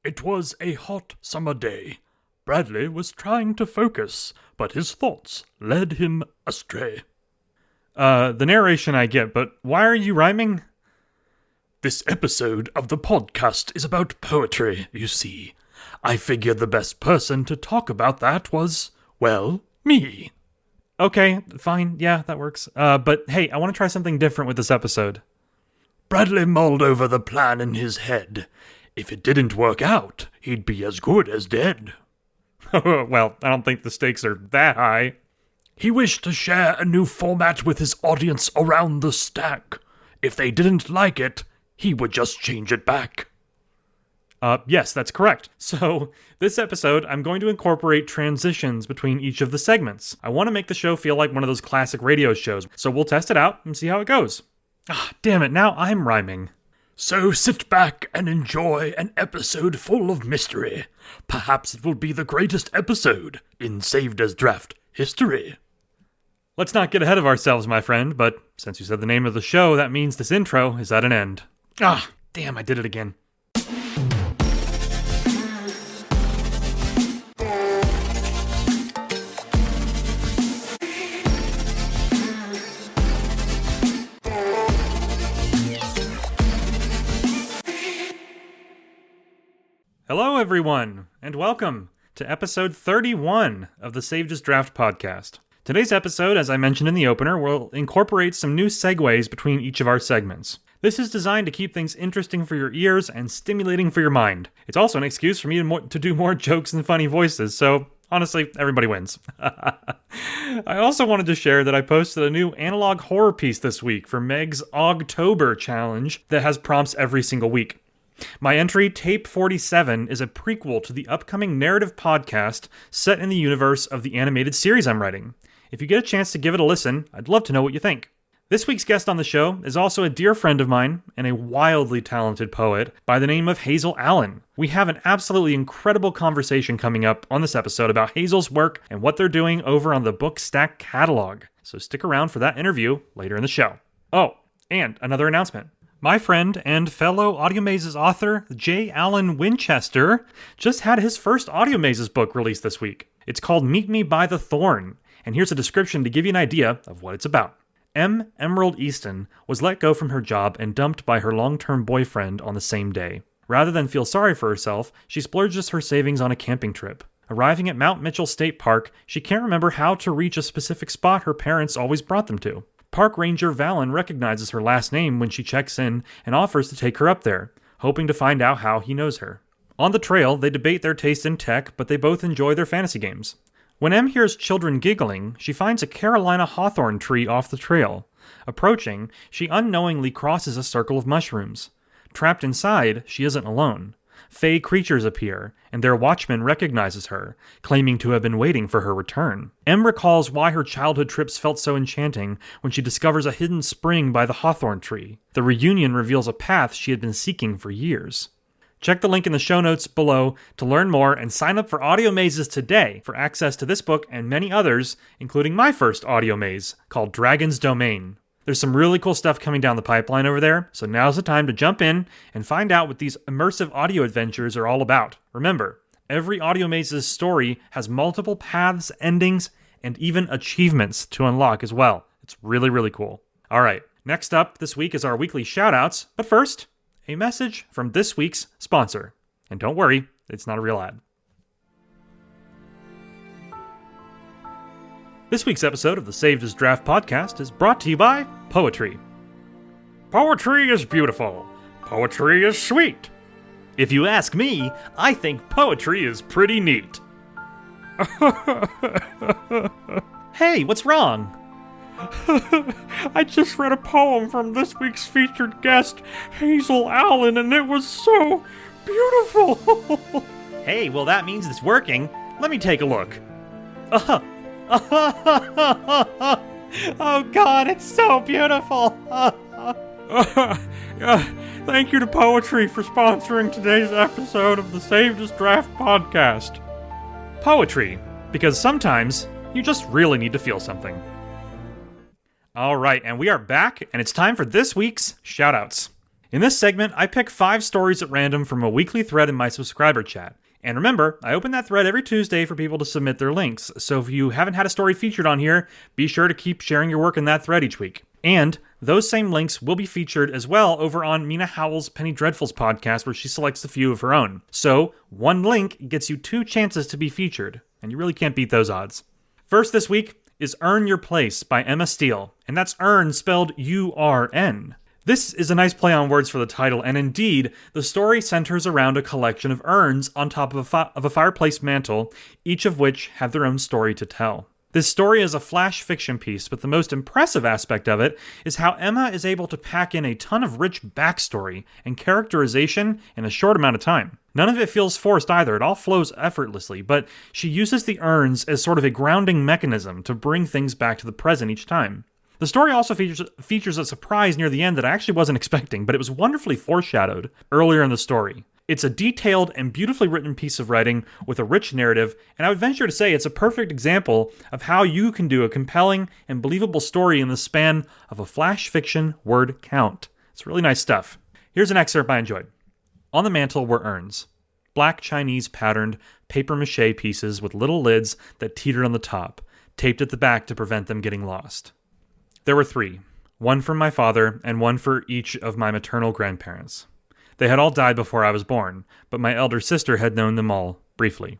It was a hot summer day. Bradley was trying to focus, but his thoughts led him astray. The narration I get, but why are you rhyming? This episode of the podcast is about poetry, you see. I figured the best person to talk about that was, well, me. Okay, fine, yeah, that works. But hey, I want to try something different with this episode. Bradley mulled over the plan in his head. If it didn't work out, he'd be as good as dead. Well, I don't think the stakes are that high. He wished to share a new format with his audience around the stack. If they didn't like it, he would just change it back. Yes, that's correct. So, this episode, I'm going to incorporate transitions between each of the segments. I want to make the show feel like one of those classic radio shows, so we'll test it out and see how it goes. Damn it, now I'm rhyming. So sit back and enjoy an episode full of mystery. Perhaps it will be the greatest episode in Saved as Draft history. Let's not get ahead of ourselves, my friend, but since you said the name of the show, that means this intro is at an end. Damn, I did it again. Hello, everyone, and welcome to episode 31 of the Saved as Draft podcast. Today's episode, as I mentioned in the opener, will incorporate some new segues between each of our segments. This is designed to keep things interesting for your ears and stimulating for your mind. It's also an excuse for me to do more jokes and funny voices, so honestly, everybody wins. I also wanted to share that I posted a new analog horror piece this week for Meg's Ogtober challenge that has prompts every single week. My entry, Tape 47, is a prequel to the upcoming narrative podcast set in the universe of the animated series I'm writing. If you get a chance to give it a listen, I'd love to know what you think. This week's guest on the show is also a dear friend of mine and a wildly talented poet by the name of Hazel Allen. We have an absolutely incredible conversation coming up on this episode about Hazel's work and what they're doing over on the Bookstack catalog. So stick around for that interview later in the show. Oh, and another announcement. My friend and fellow Audio Mazes author, J. Allen Winchester, just had his first Audio Mazes book released this week. It's called Meet Me by the Thorn, and here's a description to give you an idea of what it's about. Emerald Easton was let go from her job and dumped by her long-term boyfriend on the same day. Rather than feel sorry for herself, she splurges her savings on a camping trip. Arriving at Mount Mitchell State Park, she can't remember how to reach a specific spot her parents always brought them to. Park Ranger Valen recognizes her last name when she checks in and offers to take her up there, hoping to find out how he knows her. On the trail, they debate their taste in tech, but they both enjoy their fantasy games. When Em hears children giggling, she finds a Carolina hawthorn tree off the trail. Approaching, she unknowingly crosses a circle of mushrooms. Trapped inside, she isn't alone. Fey creatures appear, and their watchman recognizes her, claiming to have been waiting for her return. Em recalls why her childhood trips felt so enchanting when she discovers a hidden spring by the hawthorn tree. The reunion reveals a path she had been seeking for years. Check the link in the show notes below to learn more and sign up for Audio Mazes today for access to this book and many others, including my first audio maze called Dragon's Domain. There's some really cool stuff coming down the pipeline over there, so now's the time to jump in and find out what these immersive audio adventures are all about. Remember, every Audio Mazes story has multiple paths, endings, and even achievements to unlock as well. It's really, really cool. All right, next up this week is our weekly shoutouts, but first, a message from this week's sponsor. And don't worry, it's not a real ad. This week's episode of the Saved as Draft podcast is brought to you by Poetry. Poetry is beautiful. Poetry is sweet. If you ask me, I think poetry is pretty neat. Hey, what's wrong? I just read a poem from this week's featured guest, Hazel Allen, and it was so beautiful. Hey, well that means it's working. Let me take a look. Oh God, it's so beautiful. Thank you to Poetry for sponsoring today's episode of the Saved as Draft podcast. Poetry, because sometimes you just really need to feel something. All right, and we are back, and it's time for this week's shoutouts. In this segment, I pick 5 stories at random from a weekly thread in my subscriber chat. And remember, I open that thread every Tuesday for people to submit their links, so if you haven't had a story featured on here, be sure to keep sharing your work in that thread each week. And those same links will be featured as well over on Mina Howell's Penny Dreadfuls podcast, where she selects a few of her own. So, one link gets you 2 chances to be featured, and you really can't beat those odds. First this week is Earn Your Place by Emma Steele, and that's earn spelled U-R-N. This is a nice play on words for the title, and indeed, the story centers around a collection of urns on top of a fireplace mantle, each of which have their own story to tell. This story is a flash fiction piece, but the most impressive aspect of it is how Emma is able to pack in a ton of rich backstory and characterization in a short amount of time. None of it feels forced either, it all flows effortlessly, but she uses the urns as sort of a grounding mechanism to bring things back to the present each time. The story also features a surprise near the end that I actually wasn't expecting, but it was wonderfully foreshadowed earlier in the story. It's a detailed and beautifully written piece of writing with a rich narrative, and I would venture to say it's a perfect example of how you can do a compelling and believable story in the span of a flash fiction word count. It's really nice stuff. Here's an excerpt I enjoyed. On the mantle were urns. Black Chinese patterned papier-mâché pieces with little lids that teetered on the top, taped at the back to prevent them getting lost. There were 3, one from my father and one for each of my maternal grandparents. They had all died before I was born, but my elder sister had known them all, briefly.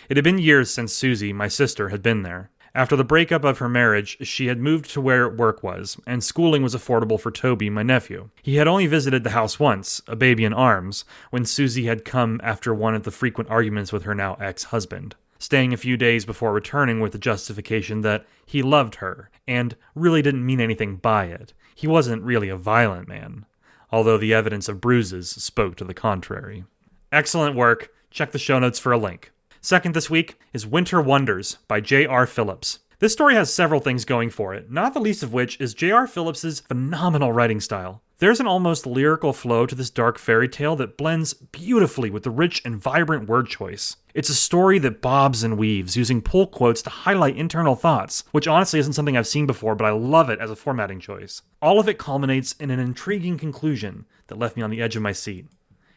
It had been years since Susie, my sister, had been there. After the breakup of her marriage, she had moved to where work was, and schooling was affordable for Toby, my nephew. He had only visited the house once, a baby in arms, when Susie had come after one of the frequent arguments with her now ex-husband, staying a few days before returning with the justification that he loved her, and really didn't mean anything by it. He wasn't really a violent man, although the evidence of bruises spoke to the contrary. Excellent work. Check the show notes for a link. Second this week is Winter Wonders by J.R. Phillips. This story has several things going for it, not the least of which is J.R. Phillips's phenomenal writing style. There's an almost lyrical flow to this dark fairy tale that blends beautifully with the rich and vibrant word choice. It's a story that bobs and weaves, using pull quotes to highlight internal thoughts, which honestly isn't something I've seen before, but I love it as a formatting choice. All of it culminates in an intriguing conclusion that left me on the edge of my seat.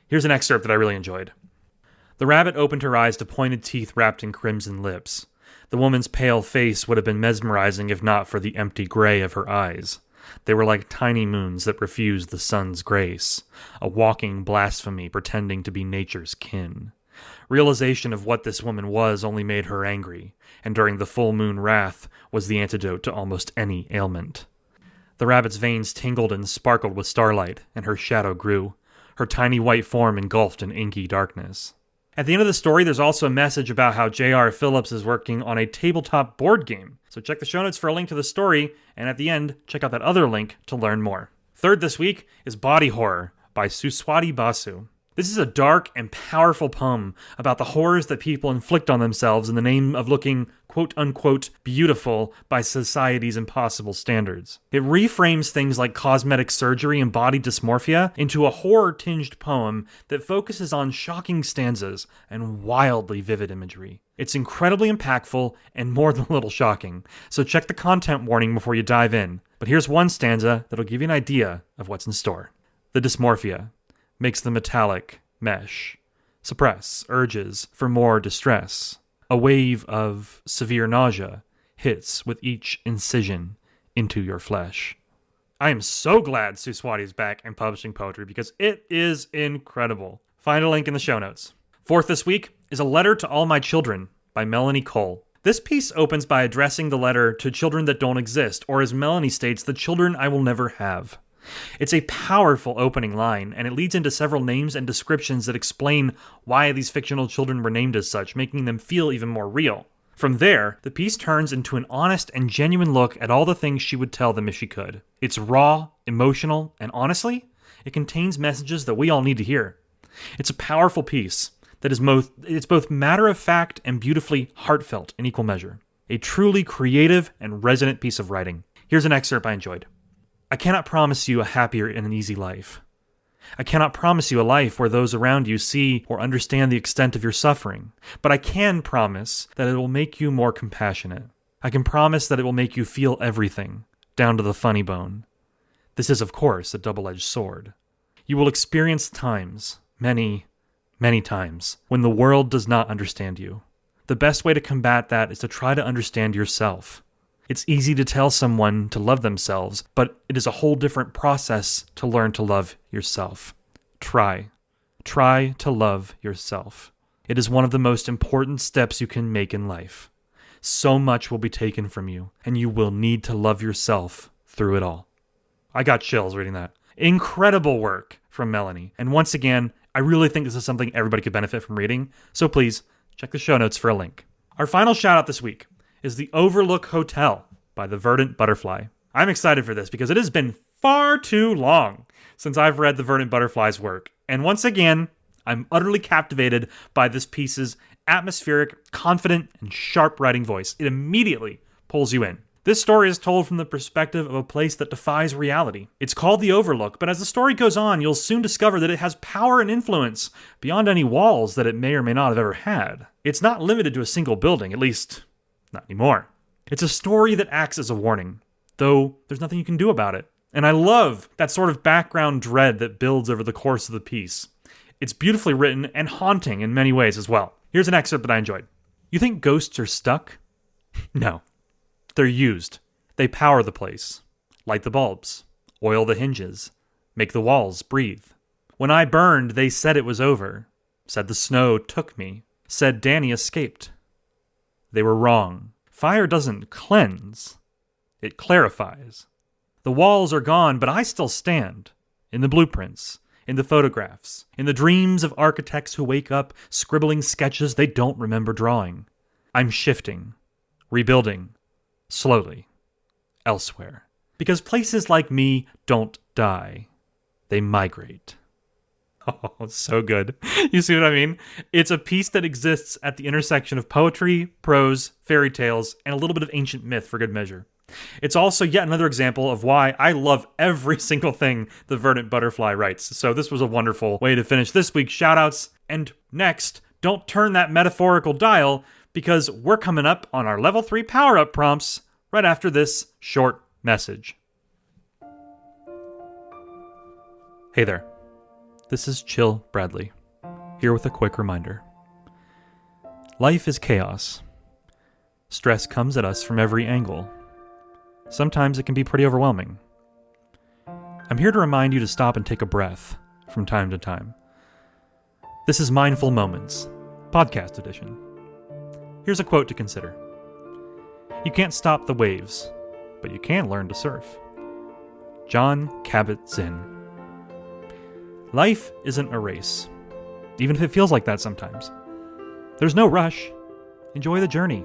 Here's an excerpt that I really enjoyed. The rabbit opened her eyes to pointed teeth wrapped in crimson lips. The woman's pale face would have been mesmerizing if not for the empty gray of her eyes. They were like tiny moons that refused the sun's grace, a walking blasphemy pretending to be nature's kin. Realization of what this woman was only made her angry, and during the full moon wrath was the antidote to almost any ailment. The rabbit's veins tingled and sparkled with starlight, and her shadow grew, her tiny white form engulfed in inky darkness. At the end of the story, there's also a message about how J.R. Phillips is working on a tabletop board game. So check the show notes for a link to the story, and at the end, check out that other link to learn more. Third this week is Body Horror by Suswati Basu. This is a dark and powerful poem about the horrors that people inflict on themselves in the name of looking quote-unquote beautiful by society's impossible standards. It reframes things like cosmetic surgery and body dysmorphia into a horror-tinged poem that focuses on shocking stanzas and wildly vivid imagery. It's incredibly impactful and more than a little shocking, so check the content warning before you dive in. But here's one stanza that'll give you an idea of what's in store. The dysmorphia makes the metallic mesh suppress urges for more distress. A wave of severe nausea hits with each incision into your flesh. I am so glad Suswati is back and publishing poetry because it is incredible. Find a link in the show notes. Fourth this week is A Letter to All My Children by Melanie Cole. This piece opens by addressing the letter to children that don't exist, or as Melanie states, the children I will never have. It's a powerful opening line, and it leads into several names and descriptions that explain why these fictional children were named as such, making them feel even more real. From there, the piece turns into an honest and genuine look at all the things she would tell them if she could. It's raw, emotional, and honestly, it contains messages that we all need to hear. It's a powerful piece that is both matter-of-fact and beautifully heartfelt in equal measure. A truly creative and resonant piece of writing. Here's an excerpt I enjoyed. I cannot promise you a happier and an easy life. I cannot promise you a life where those around you see or understand the extent of your suffering, but I can promise that it will make you more compassionate. I can promise that it will make you feel everything, down to the funny bone. This is, of course, a double-edged sword. You will experience times, many, many times, when the world does not understand you. The best way to combat that is to try to understand yourself. It's easy to tell someone to love themselves, but it is a whole different process to learn to love yourself. Try to love yourself. It is one of the most important steps you can make in life. So much will be taken from you, and you will need to love yourself through it all. I got chills reading that. Incredible work from Melanie. And once again, I really think this is something everybody could benefit from reading, so please check the show notes for a link. Our final shout out this week is The Overlook Hotel by The Verdant Butterfly. I'm excited for this because it has been far too long since I've read The Verdant Butterfly's work. And once again, I'm utterly captivated by this piece's atmospheric, confident, and sharp writing voice. It immediately pulls you in. This story is told from the perspective of a place that defies reality. It's called The Overlook, but as the story goes on, you'll soon discover that it has power and influence beyond any walls that it may or may not have ever had. It's not limited to a single building, at least not anymore. It's a story that acts as a warning, though there's nothing you can do about it. And I love that sort of background dread that builds over the course of the piece. It's beautifully written and haunting in many ways as well. Here's an excerpt that I enjoyed. You think ghosts are stuck? No. They're used. They power the place. Light the bulbs. Oil the hinges. Make the walls breathe. When I burned, they said it was over. Said the snow took me. Said Danny escaped. They were wrong. Fire doesn't cleanse. It clarifies. The walls are gone, but I still stand. In the blueprints. In the photographs. In the dreams of architects who wake up scribbling sketches they don't remember drawing. I'm shifting. Rebuilding. Slowly. Elsewhere. Because places like me don't die. They migrate. Oh, so good. You see what I mean? It's a piece that exists at the intersection of poetry, prose, fairy tales, and a little bit of ancient myth for good measure. It's also yet another example of why I love every single thing The Verdant Butterfly writes. So this was a wonderful way to finish this week's shoutouts. And next, don't turn that metaphorical dial, because we're coming up on our level 3 power-up prompts right after this short message. Hey there. This is Chill Bradley, here with a quick reminder. Life is chaos. Stress comes at us from every angle. Sometimes it can be pretty overwhelming. I'm here to remind you to stop and take a breath from time to time. This is Mindful Moments, podcast edition. Here's a quote to consider. You can't stop the waves, but you can learn to surf. Jon Kabat-Zinn. Life isn't a race, even if it feels like that sometimes. There's no rush. Enjoy the journey.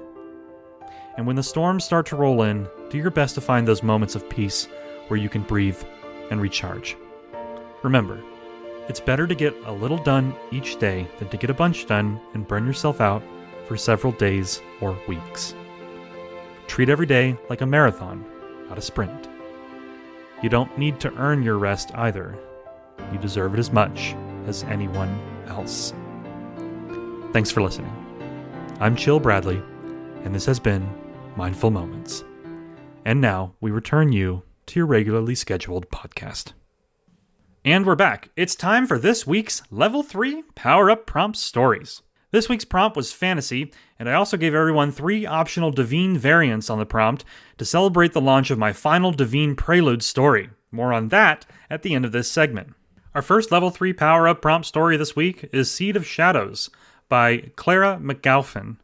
And when the storms start to roll in, do your best to find those moments of peace where you can breathe and recharge. Remember, it's better to get a little done each day than to get a bunch done and burn yourself out for several days or weeks. Treat every day like a marathon, not a sprint. You don't need to earn your rest either. You deserve it as much as anyone else. Thanks for listening. I'm Chill Bradley, and this has been Mindful Moments. And now we return you to your regularly scheduled podcast. And we're back. It's time for this week's Level 3 Power-Up Prompt Stories. This week's prompt was fantasy, and I also gave everyone 3 optional Devine variants on the prompt to celebrate the launch of my final Devine Prelude story. More on that at the end of this segment. Our first Level 3 Power-Up Prompt story this week is Seed of Shadows by Clara McGalphin.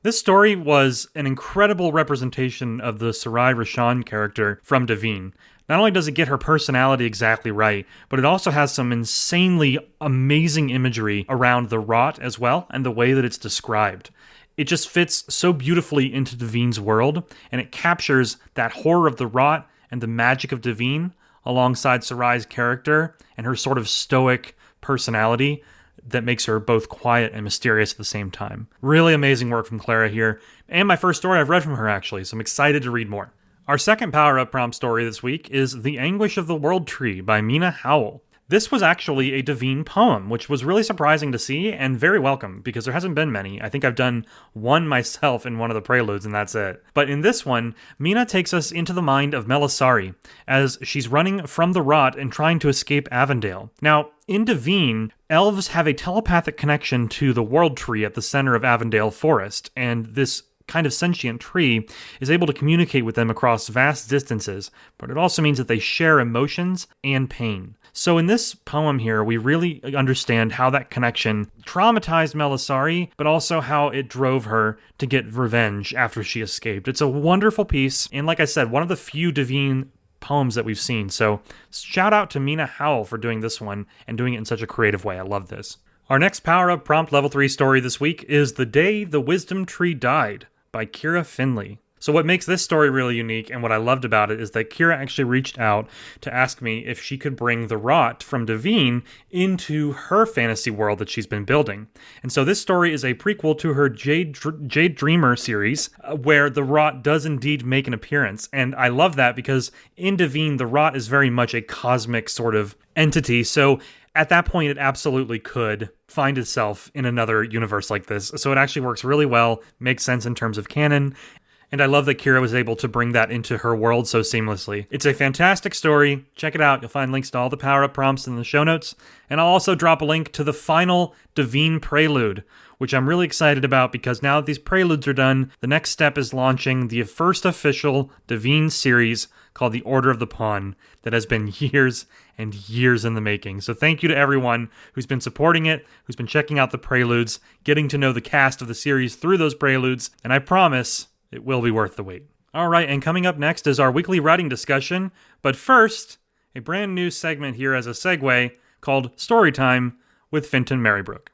This story was an incredible representation of the Sarai Rashan character from Devine. Not only does it get her personality exactly right, but it also has some insanely amazing imagery around the rot as well, and the way that it's described. It just fits so beautifully into Devine's world, and it captures that horror of the rot and the magic of Devine alongside Sarai's character and her sort of stoic personality that makes her both quiet and mysterious at the same time. Really amazing work from Clara here, and my first story I've read from her actually, so I'm excited to read more. Our second Power-Up Prompt story this week is The Anguish of the World Tree by Mina Howell. This was actually a Devine poem, which was really surprising to see and very welcome because there hasn't been many. I think I've done one myself in one of the preludes and that's it. But in this one, Mina takes us into the mind of Melisari as she's running from the rot and trying to escape Avondale. Now, in Devine, elves have a telepathic connection to the World Tree at the center of Avondale Forest, and this kind of sentient tree is able to communicate with them across vast distances, but it also means that they share emotions and pain. So in this poem here, we really understand how that connection traumatized Melisari, but also how it drove her to get revenge after she escaped. It's a wonderful piece, and like I said, one of the few Devine poems that we've seen. So shout out to Mina Howell for doing this one and doing it in such a creative way. I love this. Our next power-up prompt level 3 story this week is The Day the Wisdom Tree Died by Kira Finley. So what makes this story really unique and what I loved about it is that Kira actually reached out to ask me if she could bring the rot from Devine into her fantasy world that she's been building. And so this story is a prequel to her Jade Dreamer series where the rot does indeed make an appearance. And I love that because in Devine, the rot is very much a cosmic sort of entity. So at that point, it absolutely could find itself in another universe like this. So it actually works really well, makes sense in terms of canon. And I love that Kira was able to bring that into her world so seamlessly. It's a fantastic story. Check it out. You'll find links to all the power-up prompts in the show notes. And I'll also drop a link to the final Devine prelude, which I'm really excited about because now that these preludes are done, the next step is launching the first official Devine series called The Order of the Pawn that has been years and years in the making. So thank you to everyone who's been supporting it, who's been checking out the preludes, getting to know the cast of the series through those preludes, and I promise it will be worth the wait. All right, and coming up next is our weekly writing discussion. But first, a brand new segment here as a segue called Storytime with Fintan Marybrook.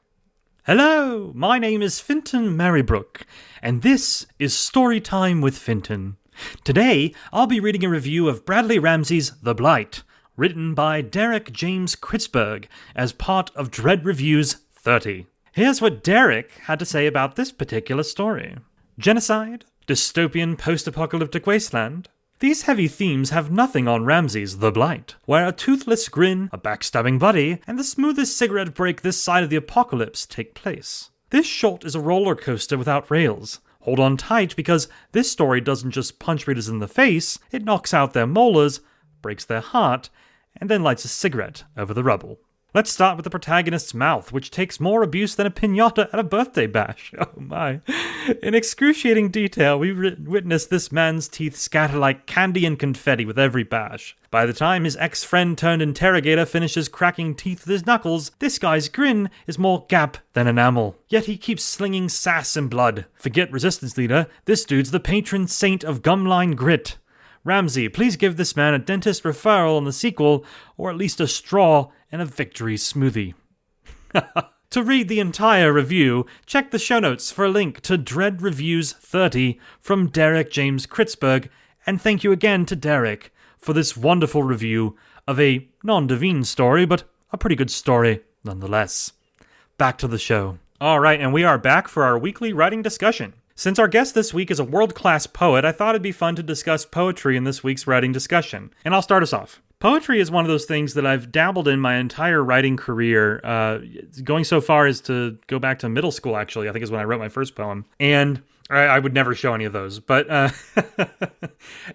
Hello, my name is Fintan Marybrook, and this is Storytime with Fintan. Today, I'll be reading a review of Bradley Ramsay's The Blight, written by Derek James Kritzberg as part of Dread Reviews 30. Here's what Derek had to say about this particular story. Genocide? Dystopian post-apocalyptic wasteland? These heavy themes have nothing on Ramsay's The Blight, where a toothless grin, a backstabbing buddy, and the smoothest cigarette break this side of the apocalypse take place. This short is a roller coaster without rails. Hold on tight because this story doesn't just punch readers in the face, it knocks out their molars, breaks their heart, and then lights a cigarette over the rubble. Let's start with the protagonist's mouth, which takes more abuse than a piñata at a birthday bash. Oh my. In excruciating detail, we witness this man's teeth scatter like candy and confetti with every bash. By the time his ex-friend turned interrogator finishes cracking teeth with his knuckles, this guy's grin is more gap than enamel. Yet he keeps slinging sass and blood. Forget resistance leader, this dude's the patron saint of gumline grit. Ramsay, please give this man a dentist referral in the sequel, or at least a straw and a victory smoothie. To read the entire review, check the show notes for a link to Dread Reviews 30 from Derek James Kritzberg, and thank you again to Derek for this wonderful review of a non-Devine story, but a pretty good story nonetheless. Back to the show. All right, and we are back for our weekly writing discussion. Since our guest this week is a world-class poet, I thought it'd be fun to discuss poetry in this week's writing discussion. And I'll start us off. Poetry is one of those things that I've dabbled in my entire writing career, going so far as to go back to middle school, actually, I think is when I wrote my first poem. And I would never show any of those, but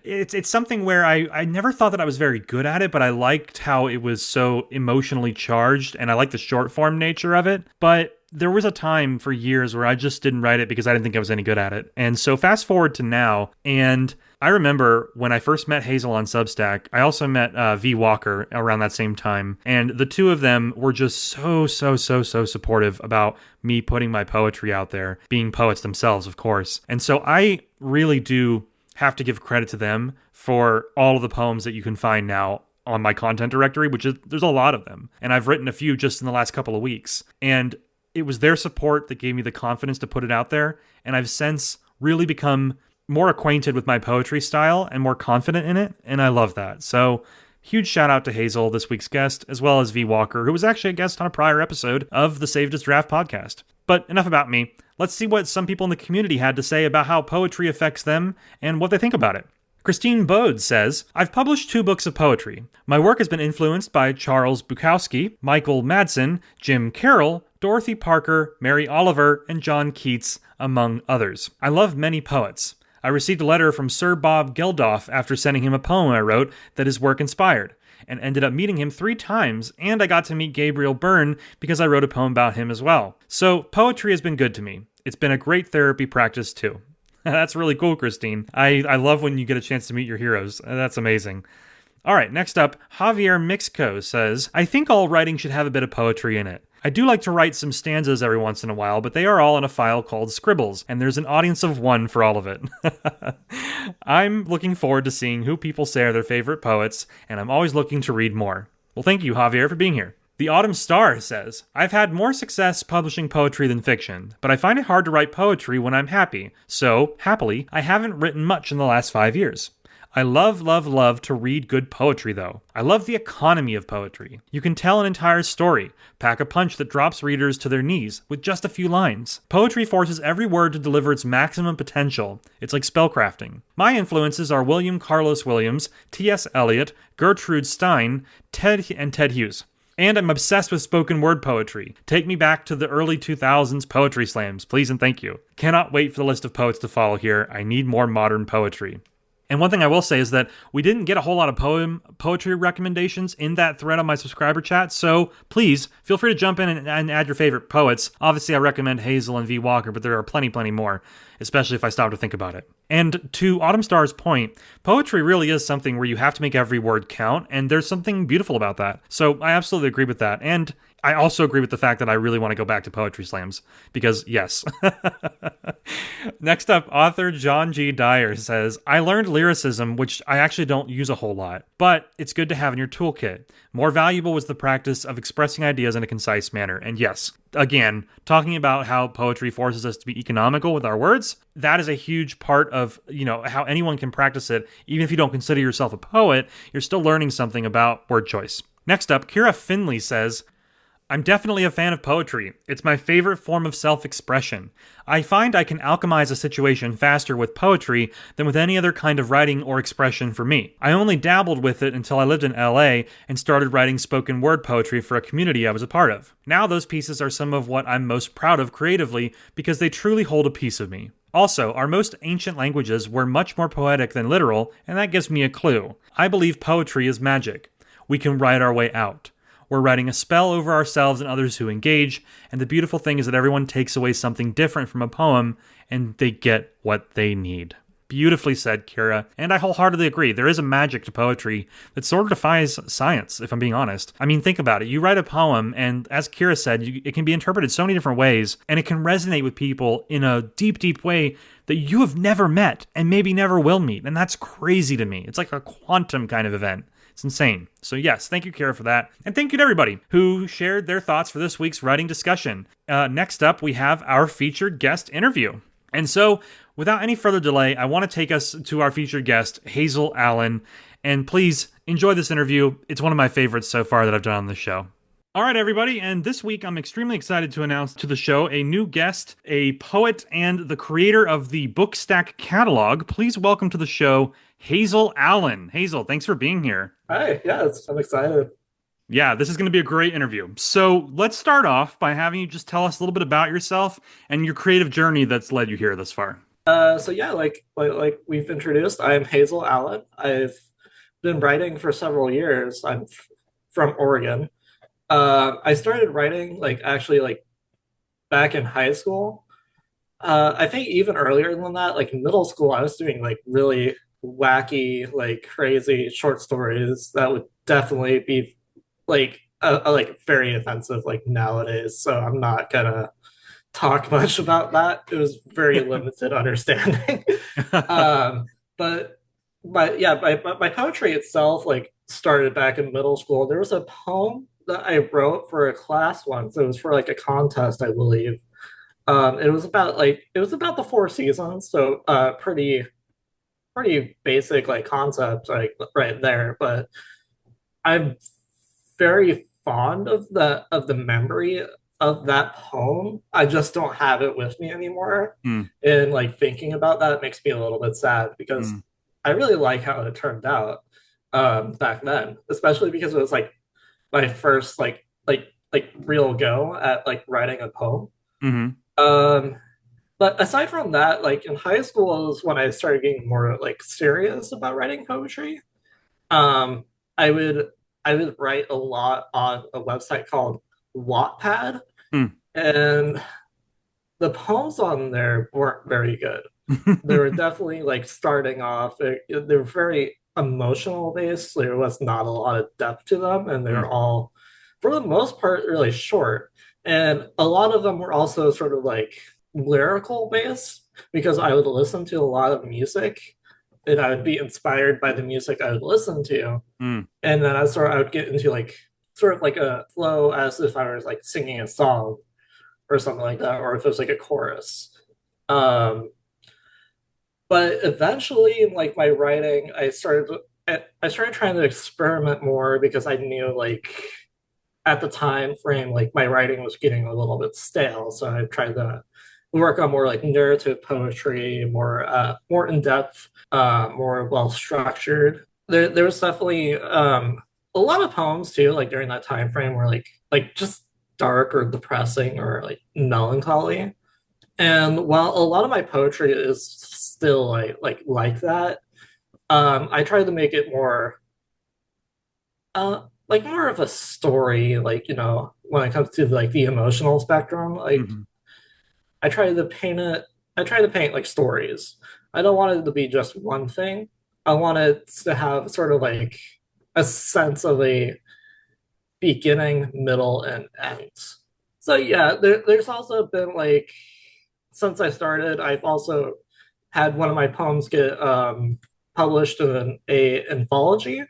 it's something where I never thought that I was very good at it, but I liked how it was so emotionally charged, and I liked the short form nature of it. But there was a time for years where I just didn't write it because I didn't think I was any good at it. And so fast forward to now, and I remember when I first met Hazel on Substack, I also met V. Walker around that same time. And the two of them were just so supportive about me putting my poetry out there, being poets themselves, of course. And so I really do have to give credit to them for all of the poems that you can find now on my content directory, which is, there's a lot of them. And I've written a few just in the last couple of weeks. And it was their support that gave me the confidence to put it out there, and I've since really become more acquainted with my poetry style and more confident in it, and I love that. So, huge shout out to Hazel, this week's guest, as well as V. Walker, who was actually a guest on a prior episode of the Saved as Draft podcast. But enough about me. Let's see what some people in the community had to say about how poetry affects them and what they think about it. Christine Bode says, I've published 2 books of poetry. My work has been influenced by Charles Bukowski, Michael Madsen, Jim Carroll, Dorothy Parker, Mary Oliver, and John Keats, among others. I love many poets. I received a letter from Sir Bob Geldof after sending him a poem I wrote that his work inspired, and ended up meeting him 3 times, and I got to meet Gabriel Byrne because I wrote a poem about him as well. So poetry has been good to me. It's been a great therapy practice too. That's really cool, Christine. I love when you get a chance to meet your heroes. That's amazing. All right, next up, Javier Mixco says, I think all writing should have a bit of poetry in it. I do like to write some stanzas every once in a while, but they are all in a file called Scribbles, and there's an audience of 1 for all of it. I'm looking forward to seeing who people say are their favorite poets, and I'm always looking to read more. Well, thank you, Javier, for being here. The Autumn Star says, I've had more success publishing poetry than fiction, but I find it hard to write poetry when I'm happy, so, happily, I haven't written much in the last 5 years. I love, love, love to read good poetry, though. I love the economy of poetry. You can tell an entire story, pack a punch that drops readers to their knees with just a few lines. Poetry forces every word to deliver its maximum potential. It's like spellcrafting. My influences are William Carlos Williams, T.S. Eliot, Gertrude Stein, Ted Hughes. And I'm obsessed with spoken word poetry. Take me back to the early 2000s poetry slams, please and thank you. Cannot wait for the list of poets to follow here. I need more modern poetry. And one thing I will say is that we didn't get a whole lot of poetry recommendations in that thread on my subscriber chat, so please feel free to jump in and add your favorite poets. Obviously, I recommend Hazel and V. Walker, but there are plenty more, especially if I stop to think about it. And to Autumn Star's point, poetry really is something where you have to make every word count, and there's something beautiful about that. So I absolutely agree with that. And I also agree with the fact that I really want to go back to poetry slams, because yes. Next up, author John G. Dyer says, I learned lyricism, which I actually don't use a whole lot, but it's good to have in your toolkit. More valuable was the practice of expressing ideas in a concise manner. And yes, again, talking about how poetry forces us to be economical with our words, that is a huge part of, how anyone can practice it. Even if you don't consider yourself a poet, you're still learning something about word choice. Next up, Kira Finley says, I'm definitely a fan of poetry. It's my favorite form of self-expression. I find I can alchemize a situation faster with poetry than with any other kind of writing or expression for me. I only dabbled with it until I lived in LA and started writing spoken word poetry for a community I was a part of. Now those pieces are some of what I'm most proud of creatively because they truly hold a piece of me. Also, our most ancient languages were much more poetic than literal, and that gives me a clue. I believe poetry is magic. We can write our way out. We're writing a spell over ourselves and others who engage, and the beautiful thing is that everyone takes away something different from a poem, and they get what they need. Beautifully said, Kira, and I wholeheartedly agree. There is a magic to poetry that sort of defies science, if I'm being honest. I mean, think about it. You write a poem, and as Kira said, it can be interpreted so many different ways, and it can resonate with people in a deep, deep way that you have never met, and maybe never will meet, and that's crazy to me. It's like a quantum kind of event. It's insane. So yes, thank you, Kara, for that. And thank you to everybody who shared their thoughts for this week's writing discussion. Next up, we have our featured guest interview. And so, without any further delay, I want to take us to our featured guest, Hazel Allen. And please, enjoy this interview. It's one of my favorites so far that I've done on this show. All right, everybody, and this week I'm extremely excited to announce to the show a new guest, a poet and the creator of the Bookstack catalog. Please welcome to the show, Hazel Allen. Hazel, thanks for being here. Hi, I'm excited. Yeah, this is going to be a great interview. So let's start off by having you just tell us a little bit about yourself and your creative journey that's led you here thus far. Like we've introduced, I'm Hazel Allen. I've been writing for several years. I'm from Oregon. I started writing back in high school. I think even earlier than that, like in middle school, I was doing like really wacky, like crazy short stories that would definitely be like very offensive like nowadays. So I'm not gonna talk much about that. It was very limited understanding. But my poetry itself like started back in middle school. There was a poem that I wrote for a class once. It was for like a contest, I believe. It was about the four seasons, so pretty basic like concept like right there. But I'm very fond of the memory of that poem. I just don't have it with me anymore. And like thinking about that makes me a little bit sad because I really like how it turned out back then, especially because it was like my first like real go at like writing a poem. Mm-hmm. Um, but aside from that, like in high school is when I started getting more like serious about writing poetry. Um, I would I would write a lot on a website called Wattpad, Mm. and the poems on there weren't very good. They were definitely like starting off. They were very emotional based. There was not a lot of depth to them, and they were Mm. all, for the most part, really short. And a lot of them were also sort of like lyrical based because I would listen to a lot of music and I would be inspired by the music I would listen to. Mm. And then I would get into like sort of like a flow as if I was like singing a song or something like that, or if it was like a chorus. Um, but eventually, in like my writing, I started trying to experiment more because I knew like at the time frame, like my writing was getting a little bit stale. So I tried to work on more like narrative poetry, more in depth, more well structured. There was definitely a lot of poems too, like during that time frame, were like just dark or depressing or like melancholy. And while a lot of my poetry is still like that, I try to make it more like more of a story, like when it comes to like the emotional spectrum. Like Mm-hmm. I try to paint it, I try to paint like stories. I don't want it to be just one thing. I want it to have sort of like a sense of a beginning, middle, and end. So yeah, there's also been like since I started, I've also had one of my poems get published in a anthology,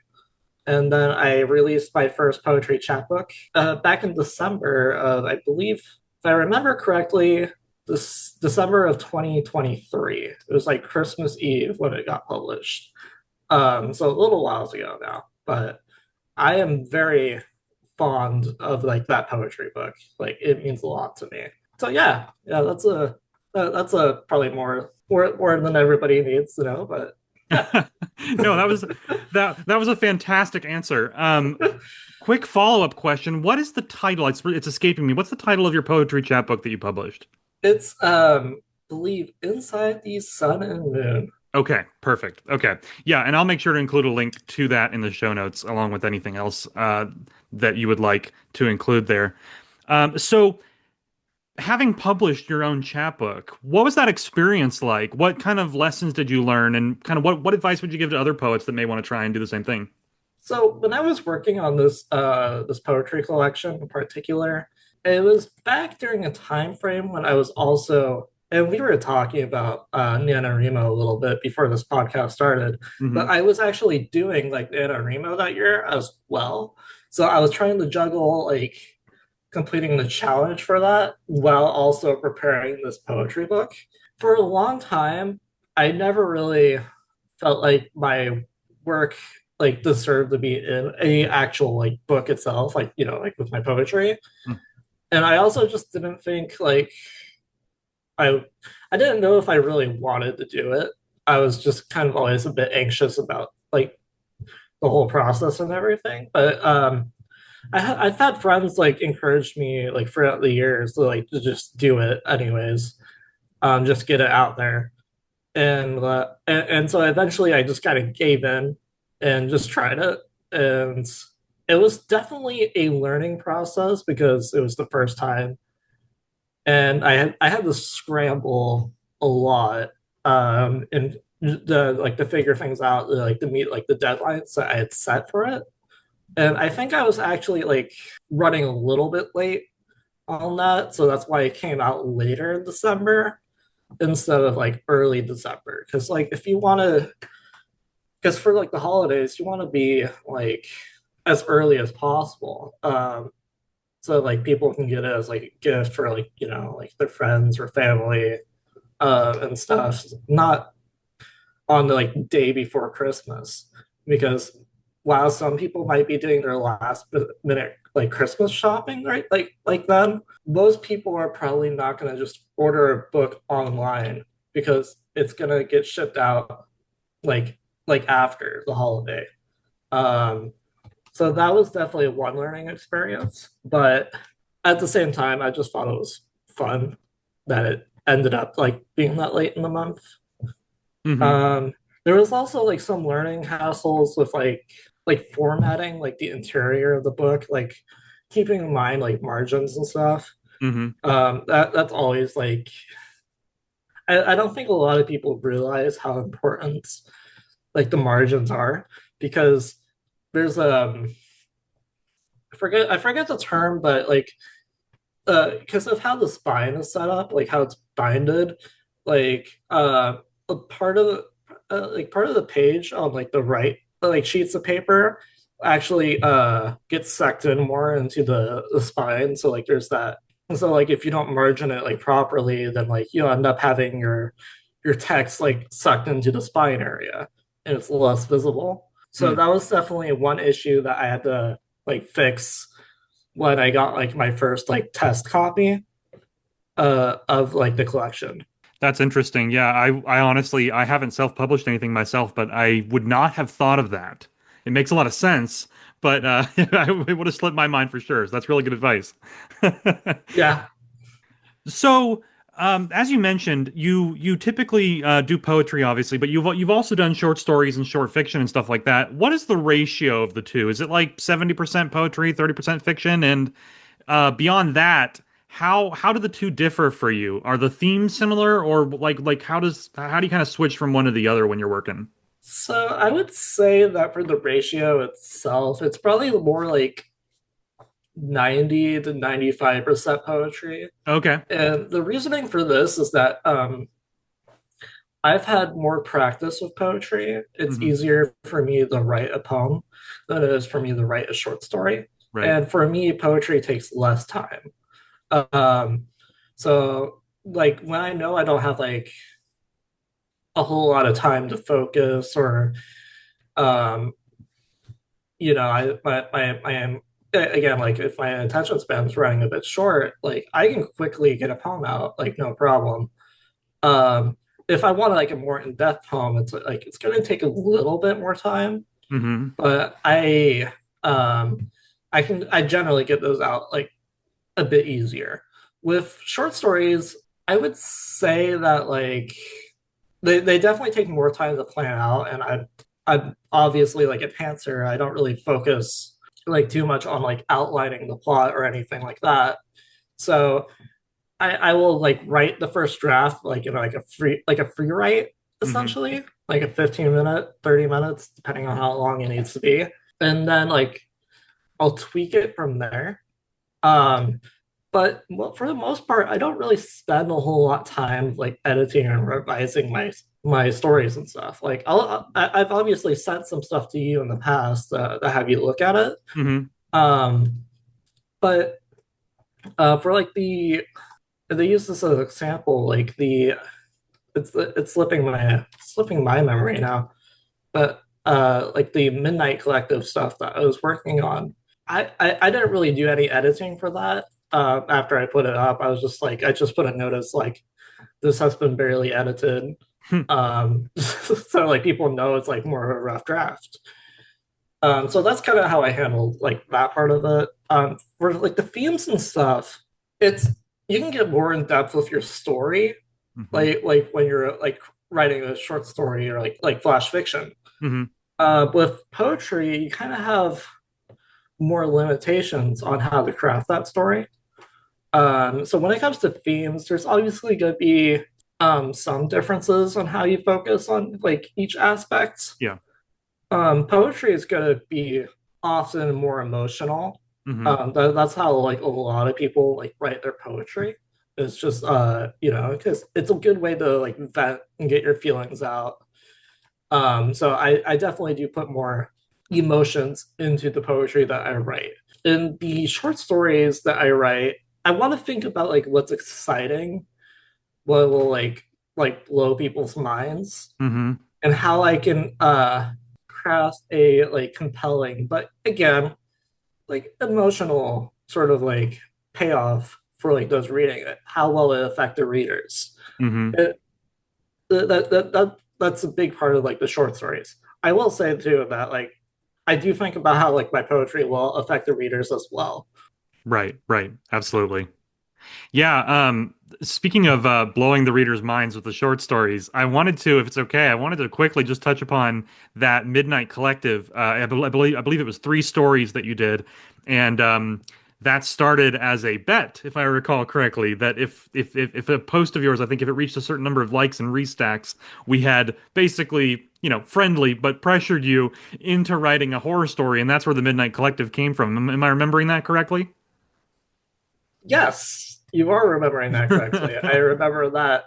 and then I released my first poetry chapbook back in December of, I believe, if I remember correctly, this December of 2023. It was like Christmas Eve when it got published. So a little whiles ago now, but I am very fond of like that poetry book. Like it means a lot to me. So yeah, that's a probably more than everybody needs to know, but yeah. No, that was a fantastic answer. Quick follow-up question. What is the title? It's escaping me. What's the title of your poetry chapbook that you published? It's believe Inside the Sun and Moon. Okay, perfect. Okay. Yeah, and I'll make sure to include a link to that in the show notes along with anything else that you would like to include there. So having published your own chapbook, what was that experience like? What kind of lessons did you learn, and kind of what advice would you give to other poets that may want to try and do the same thing? So when I was working on this poetry collection in particular, it was back during a time frame when I was also, and we were talking about NaNoWriMo a little bit before this podcast started, but Hmm. I was actually doing like NaNoWriMo that year as well. So I was trying to juggle like completing the challenge for that while also preparing this poetry book. For a long time, I never really felt like my work like deserved to be in a actual like book itself, like like with my poetry. And I also just didn't think like I I didn't know if I really wanted to do it. I was just kind of always a bit anxious about like the whole process and everything. But I've had friends like encourage me like throughout the years to just do it anyways, just get it out there, and so eventually I just kind of gave in and just tried it, and it was definitely a learning process because it was the first time, and I had to scramble a lot, and the like to figure things out, like to meet like the deadlines that I had set for it. And I think I was actually like running a little bit late on that. So that's why it came out later in December instead of like early December. Because like if you want to, because for like the holidays, you want to be like as early as possible. So like people can get it as like a gift for like, like their friends or family and stuff, not on the like day before Christmas, because while some people might be doing their last minute like Christmas shopping, right? Like them, most people are probably not going to just order a book online because it's going to get shipped out like like after the holiday. Um, so that was definitely one learning experience. But at the same time, I just thought it was fun that it ended up like being that late in the month. Hmm. Um, there was also like some learning hassles with like formatting like the interior of the book, like keeping in mind like margins and stuff. Hmm. That's always like I don't think a lot of people realize how important like the margins are because there's I forget the term, but like because of how the spine is set up, like how it's binded, like a part of the part of the page on like the right like sheets of paper actually gets sucked in more into the spine. So like there's that. So like if you don't margin it like properly, then like you end up having your text like sucked into the spine area and it's less visible. So Hmm. that was definitely one issue that I had to like fix when I got like my first like test copy of like the collection. That's interesting. Yeah, I honestly I haven't self-published anything myself, but I would not have thought of that. It makes a lot of sense, but it would have slipped my mind for sure. So that's really good advice. Yeah. So, as you mentioned, you typically do poetry, obviously, but you've also done short stories and short fiction and stuff like that. What is the ratio of the two? Is it like 70% poetry, 30% fiction? And beyond that, how do the two differ for you? Are the themes similar, or like how do you kind of switch from one to the other when you're working? So I would say that for the ratio itself, it's probably more like 90 to 95% poetry. Okay. And the reasoning for this is that I've had more practice with poetry. It's Hmm. easier for me to write a poem than it is for me to write a short story. Right. And for me, poetry takes less time. Um, so like when I know I don't have like a whole lot of time to focus or um, I am again like if my attention span is running a bit short, like I can quickly get a poem out, like no problem. Um, if I want like a more in-depth poem, it's like it's going to take a little bit more time, Hmm. but um I generally get those out like a bit easier. With short stories, I would say that like they definitely take more time to plan out, and I'm obviously like a pantser. I don't really focus like too much on like outlining the plot or anything like that. So I will like write the first draft like in like a free write Hmm. essentially, like a 15-minute, 30 minutes, depending on how long it needs to be. And then like I'll tweak it from there. Um, but well, for the most part, I don't really spend a whole lot of time like editing and revising my stories and stuff. Like I've obviously sent some stuff to you in the past to have you look at it. Hmm. Um, but for like they use this as an example, like it's slipping my memory now, but like the Midnight Collective stuff that I was working on, I didn't really do any editing for that. After I put it up, I was just like I just put a notice like this has been barely edited, so like people know it's like more of a rough draft. So that's kind of how I handled like that part of it. For like the themes and stuff, it's you can get more in depth with your story, Hmm. like when you're like writing a short story or like flash fiction. Hmm. With poetry, you kind of have more limitations on how to craft that story. So when it comes to themes, there's obviously going to be some differences on how you focus on like each aspect. Yeah. Poetry is going to be often more emotional. Hmm. That's how like a lot of people like write their poetry. It's just because it's a good way to like vent and get your feelings out. So I definitely do put more emotions into the poetry that I write. In the short stories that I write, I want to think about like what's exciting, what will like blow people's minds, Hmm. and how I can craft a like compelling, but again, like emotional sort of like payoff for like those reading it. How will it affect the readers? Hmm. It, that's a big part of like the short stories. I will say too that like I do think about how like my poetry will affect the readers as well. Right, right, absolutely. Yeah, speaking of blowing the readers' minds with the short stories, I wanted to, if it's okay, I wanted to quickly just touch upon that Midnight Collective. I believe it was three stories that you did, and that started as a bet, if I recall correctly, that if a post of yours, I think if it reached a certain number of likes and restacks, we had basically, friendly but pressured you into writing a horror story, and that's where the Midnight Collective came from. Am I remembering that correctly? Yes, you are remembering that correctly. I remember that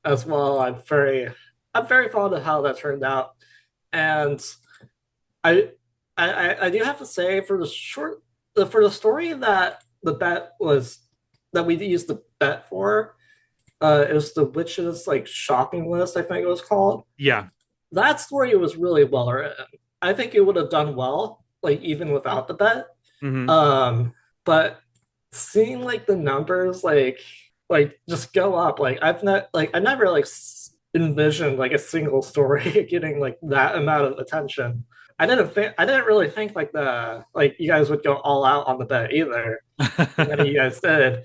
as well. I'm very fond of how that turned out. And I I do have to say for the story that the bet was that we used the bet for, it was the witches like shopping list, I think it was called. Yeah. That story was really well written. I think it would have done well, like even without the bet. Hmm. But seeing like the numbers like just go up, I never envisioned like a single story getting like that amount of attention. I didn't really think like the like you guys would go all out on the bet either. And then you guys did.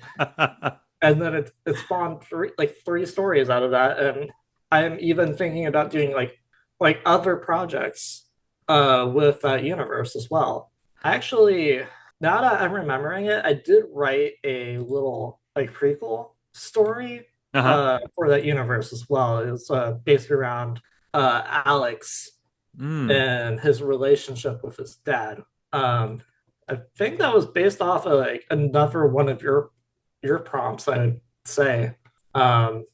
And then it spawned three stories out of that. And I'm even thinking about doing like other projects with that universe as well. Actually, now that I'm remembering it, I did write a little like prequel story Uh-huh. for that universe as well. It's based around Alex Mm. and his relationship with his dad. Um, I think that was based off of like another one of your prompts, I'd say. Um,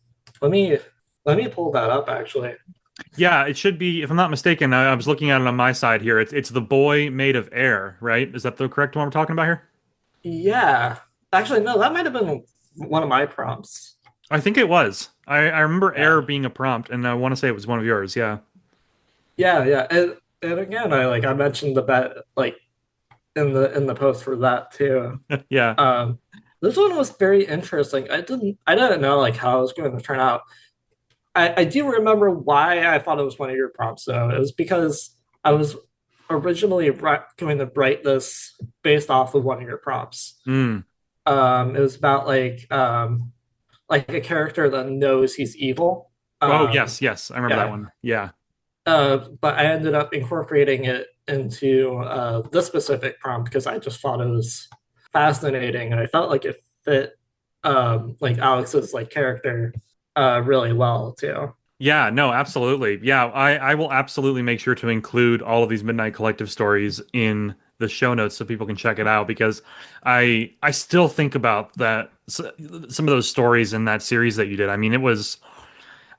let me let me pull that up actually. Yeah, it should be, if I'm not mistaken, I was looking at it on my side here. It's the boy made of air, right? Is that the correct one we're talking about here? Yeah. Actually, no, that might have been one of my prompts. I think it was. I remember Yeah. air being a prompt, and I want to say it was one of yours. Yeah. Yeah, yeah. And again, I mentioned the bet like in the post for that too. Yeah. Um, this one was very interesting. I didn't know like how it was going to turn out. I do remember why I thought it was one of your prompts though. It was because I was originally going to write this based off of one of your prompts. Mm. It was about like a character that knows he's evil. Oh, Um, yes, yes. I remember that yeah. one. Yeah. But I ended up incorporating it into this specific prompt because I just thought it was fascinating and I felt like it fit like Alex's like character really well too. Yeah, no, absolutely. Yeah, I will absolutely make sure to include all of these Midnight Collective stories in the show notes so people can check it out because I still think about some of those stories in that series that you did. I mean, it was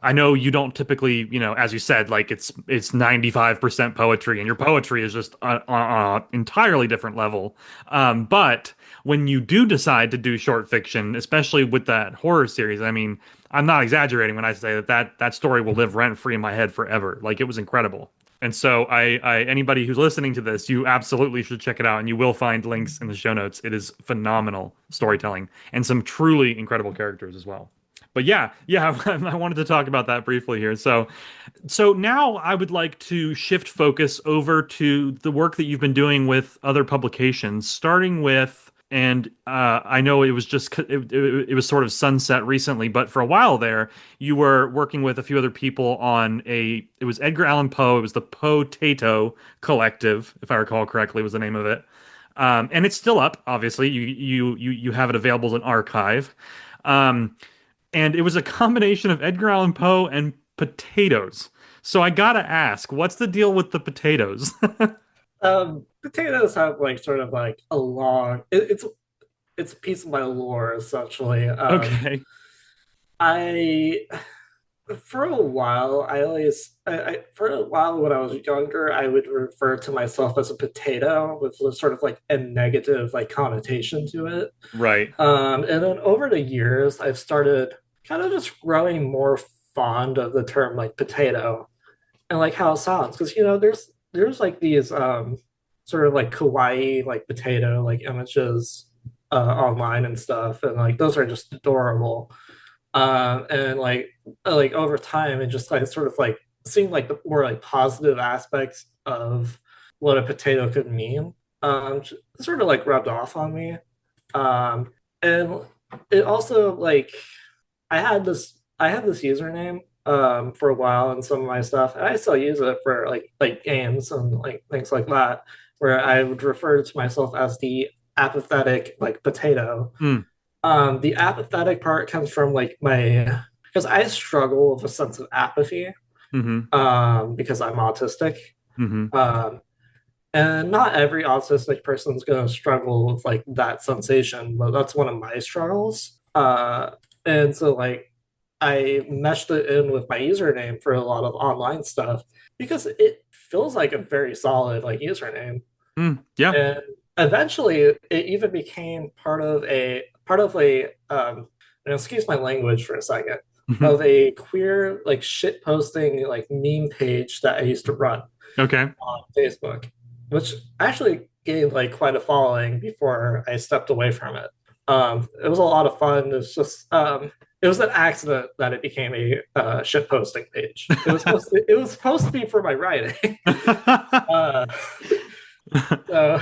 I know you don't typically, as you said, like it's 95% poetry, and your poetry is just on an entirely different level. But when you do decide to do short fiction, especially with that horror series, I mean, I'm not exaggerating when I say that story will live rent free in my head forever. Like it was incredible. And so anybody who's listening to this, you absolutely should check it out, and you will find links in the show notes. It is phenomenal storytelling and some truly incredible characters as well. But yeah, I wanted to talk about that briefly here. So now I would like to shift focus over to the work that you've been doing with other publications, starting with, and I know it was it was sort of sunset recently, but for a while there, you were working with a few other people on it was Edgar Allan Poe. It was the Potato Collective, if I recall correctly, was the name of it. And it's still up, obviously. You have it available as an archive. Um, and it was a combination of Edgar Allan Poe and potatoes. So I gotta ask, what's the deal with the potatoes? Potatoes have like sort of like a long it's a piece of my lore essentially. Okay. I for a while I for a while when I was younger I would refer to myself as a potato with sort of like a negative like connotation to it. Right. And then over the years I've started kind of just growing more fond of the term like potato and like how it sounds because there's like these sort of like kawaii like potato like images online and stuff and like those are just adorable and like over time it just like sort of like seeing like the more like positive aspects of what a potato could mean, sort of like rubbed off on me. And it also like I had this username for a while in some of my stuff, and I still use it for like games and like things like that, where I would refer to myself as the apathetic like potato. Mm. The apathetic part comes from like my because I struggle with a sense of apathy Mm-hmm. because I'm autistic. Mm-hmm. Um, and not every autistic person is going to struggle with like that sensation, but that's one of my struggles. And so like I meshed it in with my username for a lot of online stuff because it feels like a very solid like username. Mm. Yeah. And eventually it even became part of a and excuse my language for a second, Mm-hmm. of a queer like shit posting like meme page that I used to run Okay. on Facebook, which actually gained like quite a following before I stepped away from it. It was a lot of fun. It was an accident that it became a shit posting page. It was supposed to be for my writing. uh, so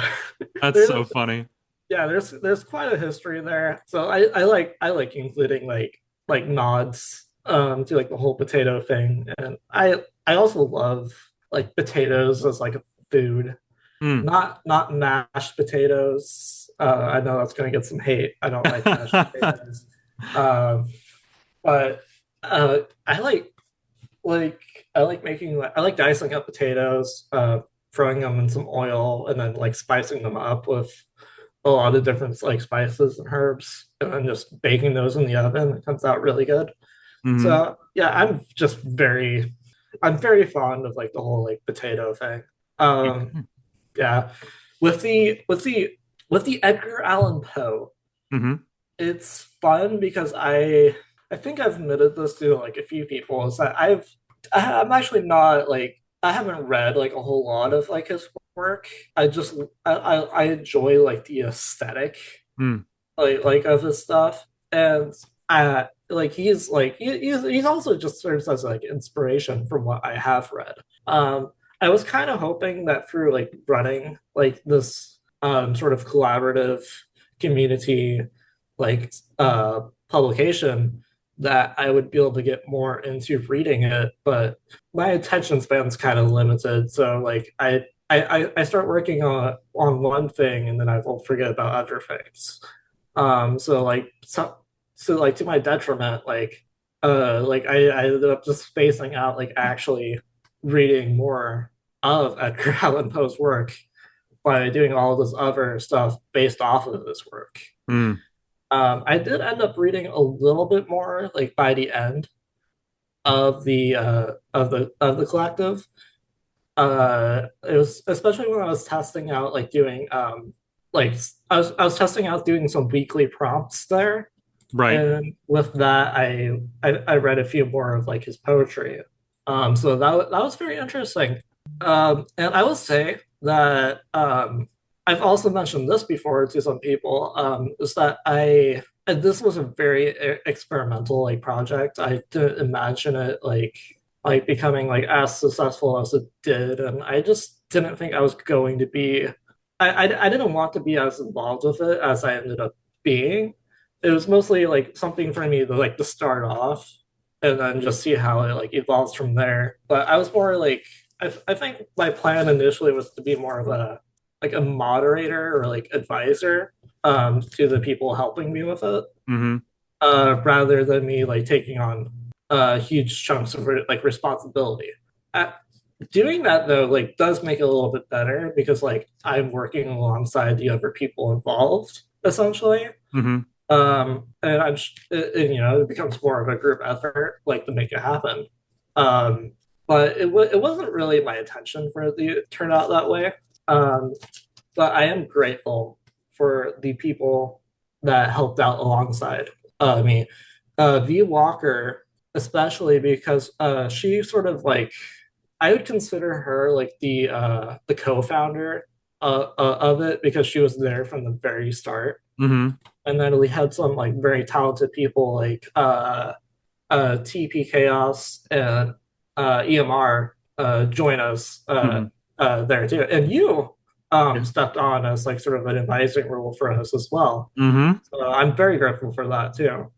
That's there's so funny. yeah, there's quite a history there. So I like including like nods to like the whole potato thing, and I also love like potatoes as like a food, Mm. not mashed potatoes. I know that's going to get some hate. I don't like mashed potatoes. Um, but I like I like making I like dicing up potatoes, throwing them in some oil, and then like spicing them up with a lot of different like spices and herbs, and then just baking those in the oven. It comes out really good. Mm-hmm. So yeah, I'm very fond of like the whole like potato thing. Um, Okay. yeah, with the Edgar Allan Poe, Mm-hmm. it's fun because I think I've admitted this to like a few people is that I'm actually not like I haven't read like a whole lot of like his work. I just I enjoy like the aesthetic Mm. like of his stuff, and like he's also just serves as like inspiration from what I have read. I was kind of hoping that through like running like this sort of collaborative community like publication that I would be able to get more into reading it, but my attention span's kind of limited. So like I start working on one thing and then I will forget about other things. So like to my detriment, like I ended up just spacing out like actually reading more of Edgar Allan Poe's work by doing all this other stuff based off of this work. Mm. I did end up reading a little bit more like by the end of the collective. It was especially when I was testing out like doing like I was testing out doing some weekly prompts there, Right. and with that I read a few more of like his poetry. So that was very interesting. And I will say that I've also mentioned this before to some people, is that I and this was a very experimental like project. I didn't imagine it like becoming like as successful as it did, and I just didn't think I was going to be. I didn't want to be as involved with it as I ended up being. It was mostly like something for me to like to start off and then just see how it like evolves from there. But I was more like I think my plan initially was to be more of a like a moderator or like advisor to the people helping me with it, Mm-hmm. rather than me like taking on huge chunks of like responsibility. Uh, Doing that though like does make it a little bit better because like I'm working alongside the other people involved essentially. Mm-hmm. And and, you know, it becomes more of a group effort, like to make it happen. Um, but it wasn't really my intention for it to turn out that way. Um, but I am grateful for the people that helped out alongside me. V Walker, especially because she sort of like I would consider her like the co-founder of it because she was there from the very start, Mm-hmm. and then we had some like very talented people like TP Chaos and EMR join us Hmm. there too. And you Yeah. stepped on as like sort of an advising role for us as well. Hmm. So I'm very grateful for that too.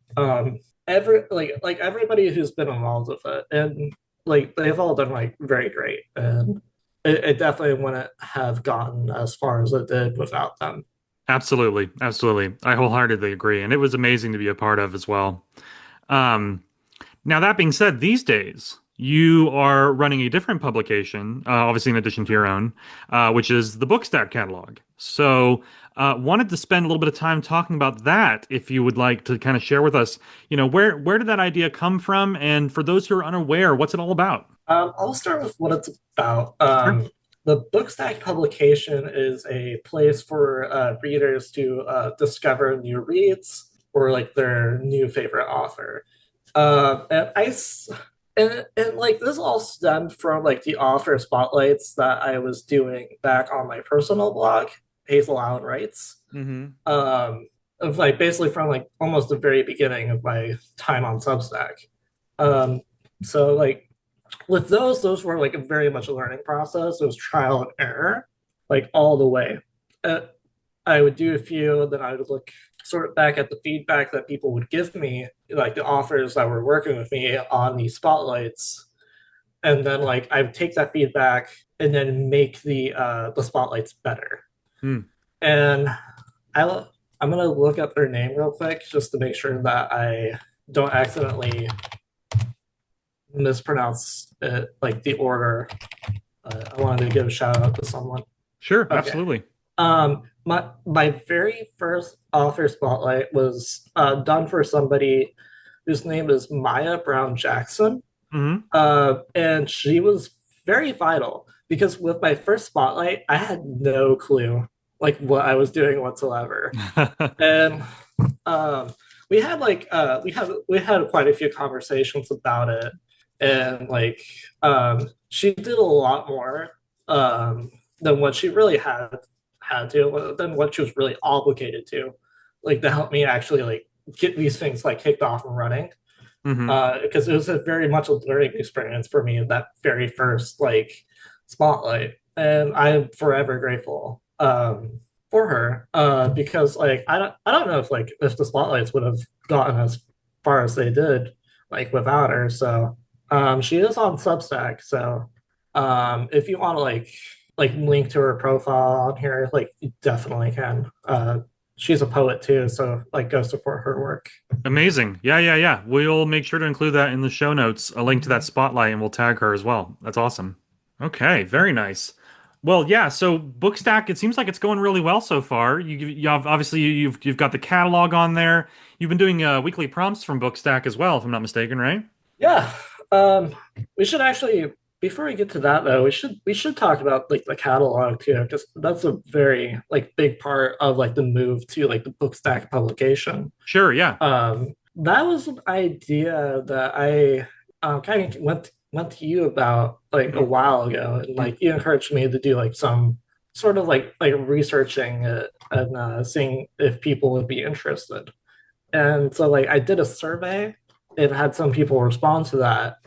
Every everybody who's been involved with it, and like they've all done like very great, and it definitely wouldn't have gotten as far as it did without them. Absolutely. Absolutely. I wholeheartedly agree. And it was amazing to be a part of as well. Um, Now, that being said, these days, you are running a different publication, obviously in addition to your own, which is the Bookstack catalog. So, wanted to spend a little bit of time talking about that. If you would like to kind of share with us, where did that idea come from? And for those who are unaware, what's it all about? I'll start with what it's about. Sure. The Bookstack publication is a place for readers to discover new reads or like their new favorite author. And and like this all stemmed from like the author spotlights that I was doing back on my personal blog, Hazel Allen Writes. Mm-hmm. Um, of like basically from like almost the very beginning of my time on Substack. Um, so like with those were like a very much a learning process. It was trial and error, like all the way. Uh, I would do a few, then I would look sort of back at the feedback that people would give me, like the authors that were working with me on these spotlights, and then like I would take that feedback and then make the spotlights better. Hmm. And I I'm gonna look up their name real quick just to make sure that I don't accidentally mispronounce it, like the order. I wanted to give a shout out to someone. Sure, Okay. absolutely. My very first author spotlight was done for somebody whose name is Maya Brown Jackson, Mm-hmm. and she was very vital because with my first spotlight, I had no clue like what I was doing whatsoever, and um, we had quite a few conversations about it, and like she did a lot more than what she really had to than what she was really obligated to, like to help me actually like get these things like kicked off and running. Mm-hmm. Because it was a very much a learning experience for me in that very first like spotlight, and I'm forever grateful for her because like I don't know if the spotlights would have gotten as far as they did like without her. So she is on Substack. So if you want to like link to her profile on here, like you definitely can. She's a poet too, so like go support her work. Amazing. Yeah, yeah, yeah. We'll make sure to include that in the show notes, a link to that spotlight, and we'll tag her as well. That's awesome. Okay, very nice. Well, yeah. So Bookstack, it seems like it's going really well so far. You have, obviously you've got the catalog on there. You've been doing weekly prompts from Bookstack as well, if I'm not mistaken, right? Yeah. Um, we should actually before we get to that though, we should talk about like the catalog too, because that's a very like big part of like the move to like the Bookstack publication. Sure. Yeah. That was an idea that I kind of went to you about like a Mhm. while ago, and Mhm. like you encouraged me to do like some sort of like researching it and seeing if people would be interested. And so like I did a survey and had some people respond to that.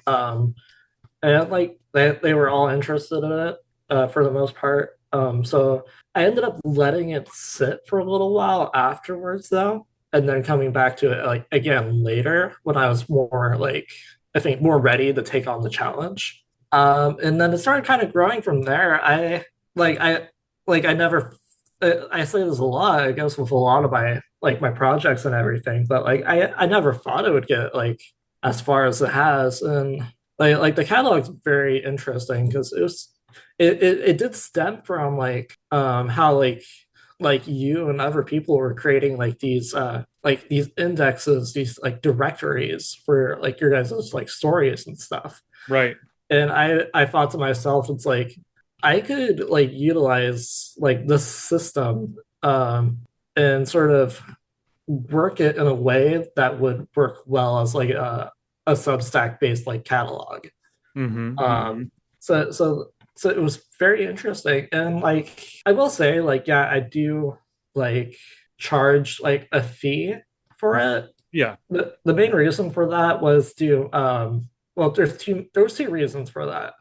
And like they were all interested in it for the most part. So I ended up letting it sit for a little while afterwards though, and then coming back to it like again later when I was more like I think more ready to take on the challenge. And then it started kind of growing from there. Like I I never I say this a lot, I guess, with a lot of my like my projects and everything, but like I never thought it would get like as far as it has, and like the catalog's very interesting because it did stem from how like you and other people were creating like these indexes, these like directories for like your guys' like stories and stuff, Right. and I thought to myself, it's like I could like utilize like this system and sort of work it in a way that would work well as like a Substack based like catalog. Mm-hmm. Mm-hmm. Um, so it was very interesting, and like I will say, like yeah, I do like charge like a fee for it. Yeah. The main reason for that was to well, there's two reasons for that.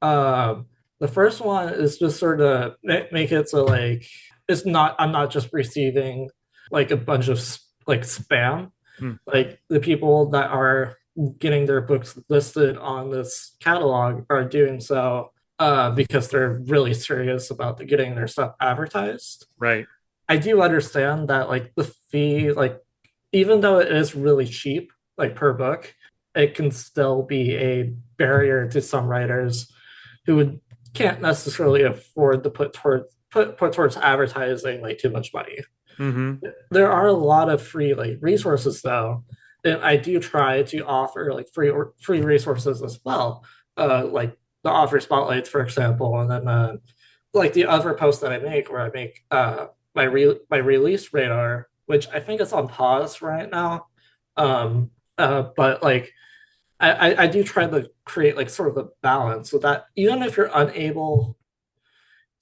The first one is just sort of make it so like it's not I'm not just receiving like a bunch of like spam. Hmm. Like the people that are getting their books listed on this catalog are doing so because they're really serious about getting their stuff advertised. Right. I do understand that like the fee, like even though it is really cheap, like per book, it can still be a barrier to some writers who can't necessarily afford to put towards advertising like too much money. Mm-hmm. There are a lot of free like resources though, and I do try to offer like free resources as well, like the offer spotlights, for example, and then like the other posts that I make where I make my release radar, which I think is on pause right now. But like I do try to create like sort of a balance so that even if you're unable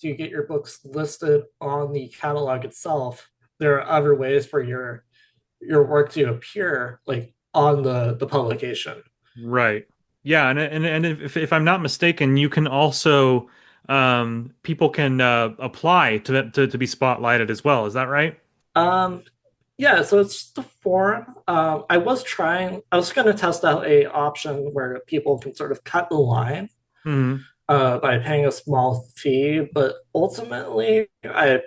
to get your books listed on the catalog itself, there are other ways for your work to appear like on the publication. Right. Yeah, and if I'm not mistaken, you can also people can apply to be spotlighted as well. Is that right? Um, yeah, so it's the forum. I was going to test out a option where people can sort of cut the line Hmm. by paying a small fee, but ultimately, I've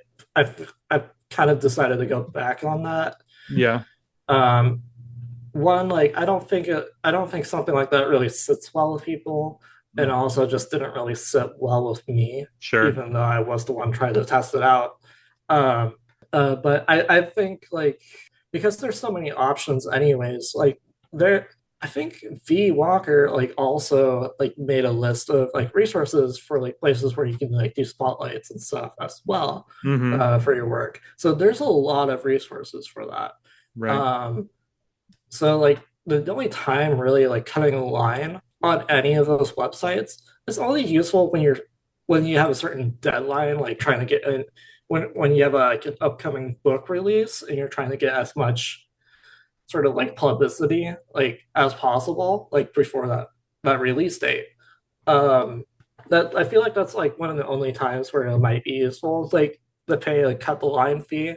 kind of decided to go back on that. Yeah. Um, One, like I don't think something like that really sits well with people, and also just didn't really sit well with me, Sure. even though I was the one trying to test it out. Um, but I think like because there's so many options anyways, like there I think V Walker like also like made a list of like resources for like places where you can like do spotlights and stuff as well Hmm. for your work. So there's a lot of resources for that. Right. Um, so like the only time really like cutting a line on any of those websites is only useful when you have a certain deadline, like trying to get in when you have like an upcoming book release and you're trying to get as much sort of like publicity like as possible, like before that release date. Um that I feel like that's like one of the only times where it might be useful, like to pay a cut the line fee.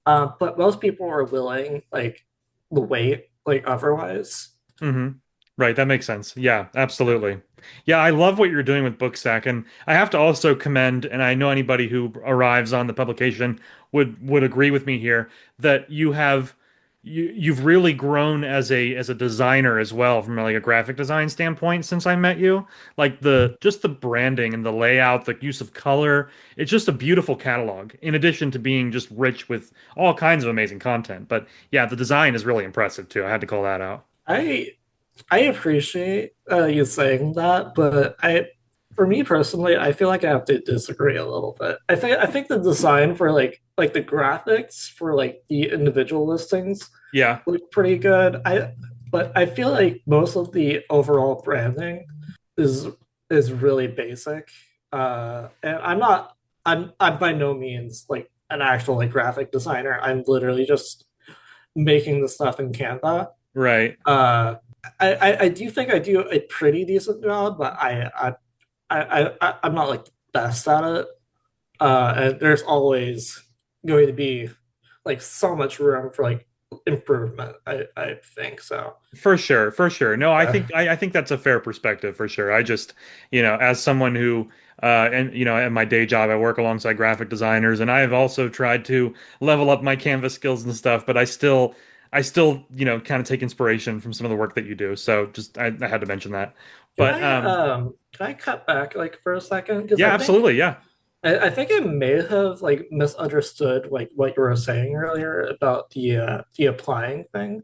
But most people are willing like the wait like otherwise. Hmm. Right, that makes sense. Yeah, absolutely. Yeah, I love what you're doing with Bookstack, and I have to also commend, and I know anybody who arrives on the publication would agree with me here, that you've really grown as a designer as well, from like a graphic design standpoint since I met you. Like the just the branding and the layout, the use of color, it's just a beautiful catalog, in addition to being just rich with all kinds of amazing content. But yeah, the design is really impressive too. I had to call that out. I I appreciate you saying that, but for me personally, I feel like I have to disagree a little bit. I think the design for like the graphics for like the individual listings Yeah. look pretty good. But I feel like most of the overall branding is is really basic. And I'm by no means like an actual like graphic designer. I'm literally just making the stuff in Canva. Right. Uh, I do think I do a pretty decent job, but I'm not like the best at it. And there's always going to be like so much room for like improvement. I think so. For sure, for sure. No, I Uh, think I think that's a fair perspective for sure. I just, as someone who and at my day job I work alongside graphic designers and I have also tried to level up my Canvas skills and stuff, but I still, kind of take inspiration from some of the work that you do. So just I had to mention that. But can I cut back like for a second? Because yeah, absolutely. Yeah. I think I may have like misunderstood like what you were saying earlier about the applying thing.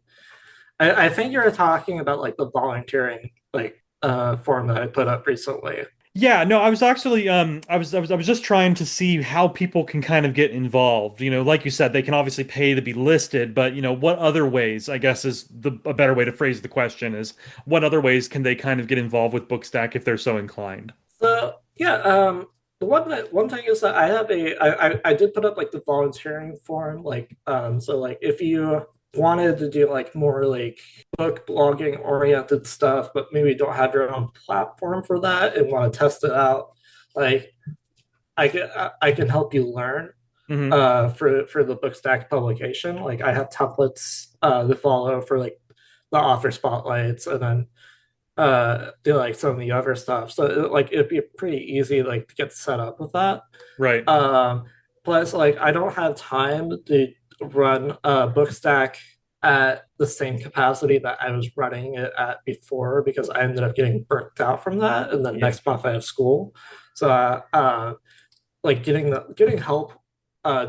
I think you were talking about like the volunteering like form that I put up recently. Yeah, no, I was actually I was just trying to see how people can kind of get involved. Like you said, they can obviously pay to be listed, but what other ways, I guess is a better way to phrase the question is what other ways can they kind of get involved with Bookstack if they're so inclined? So yeah, the one thing is that I have I did put up like the volunteering form, like so like if you wanted to do like more like book blogging oriented stuff, but maybe don't have your own platform for that and want to test it out, like I can help you learn Hmm. for the Bookstack publication. Like I have templates to follow for like the author spotlights, and then do like some of the other stuff. So like it'd be pretty easy like to get set up with that. Right. Um, Plus, like I don't have time to run Bookstack at the same capacity that I was running it at before because I ended up getting burnt out from that. And then Yeah. next month I have school, so like getting help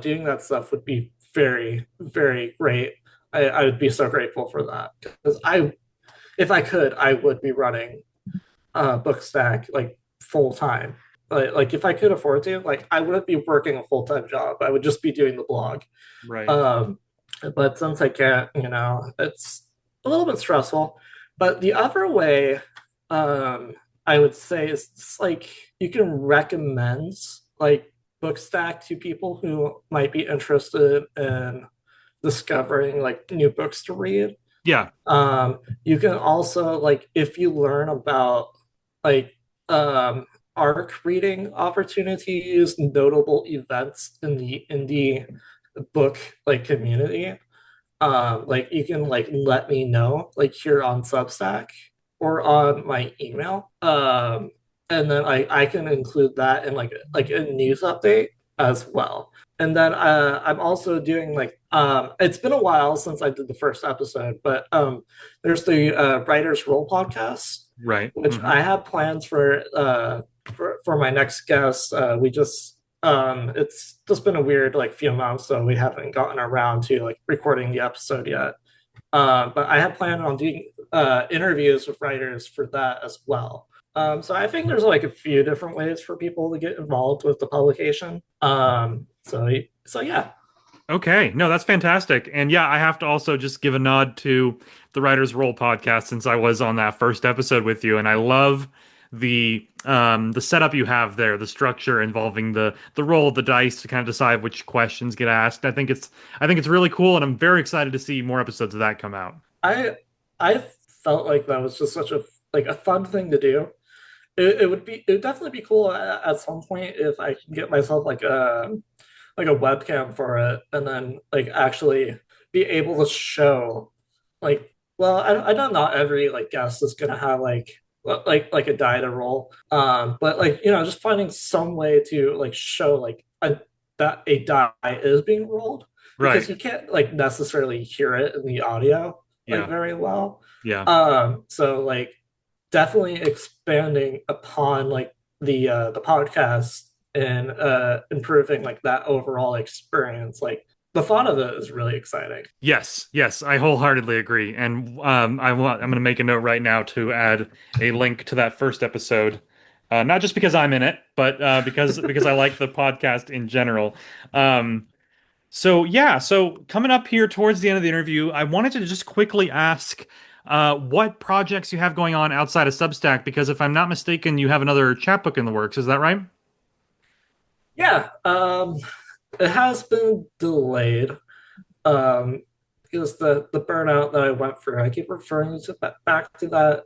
doing that stuff would be very very great. I would be so grateful for that because I if I could I would be running Bookstack like full time. Like if I could afford to, like I wouldn't be working a full time job. I would just be doing the blog. Right. Um, but since I can't, it's a little bit stressful. But the other way, um, I would say is just, like you can recommend like Bookstack to people who might be interested in discovering like new books to read. Yeah. You can also like if you learn about like um, arc reading opportunities, notable events in the indie book like community. Like you can like let me know like here on Substack or on my email. And then I can include that in like a news update as well. And then I'm also doing like it's been a while since I did the first episode, but there's the Writers Roll podcast, Right. which Hmm. I have plans for my next guest. We just it's just been a weird like few months, so we haven't gotten around to like recording the episode yet. But I have planned on doing interviews with writers for that as well. So I think there's like a few different ways for people to get involved with the publication. So yeah. Okay. No, that's fantastic. And yeah, I have to also just give a nod to the Writers Roll podcast since I was on that first episode with you, and I love the setup you have there, the structure involving the roll of the dice to kind of decide which questions get asked. I think it's really cool, and I'm very excited to see more episodes of that come out. I I felt like that was just such a like a fun thing to do. It would definitely be cool at some point if I can get myself like a webcam for it and then like actually be able to show like well I know not every like guest is gonna have like a die to roll but like just finding some way to like show like that a die is being rolled because Right. you can't like necessarily hear it in the audio like Yeah. very well. Yeah. So like definitely expanding upon like the podcast and improving like that overall experience. Like the thought of it is really exciting. Yes, yes, I wholeheartedly agree. And I'm going to make a note right now to add a link to that first episode. Not just because I'm in it, but because I like the podcast in general. Um, so yeah, so coming up here towards the end of the interview, I wanted to just quickly ask what projects you have going on outside of Substack, because if I'm not mistaken, you have another chapbook in the works. Is that right? Yeah, it has been delayed because the burnout that I went through. I keep referring to back to that,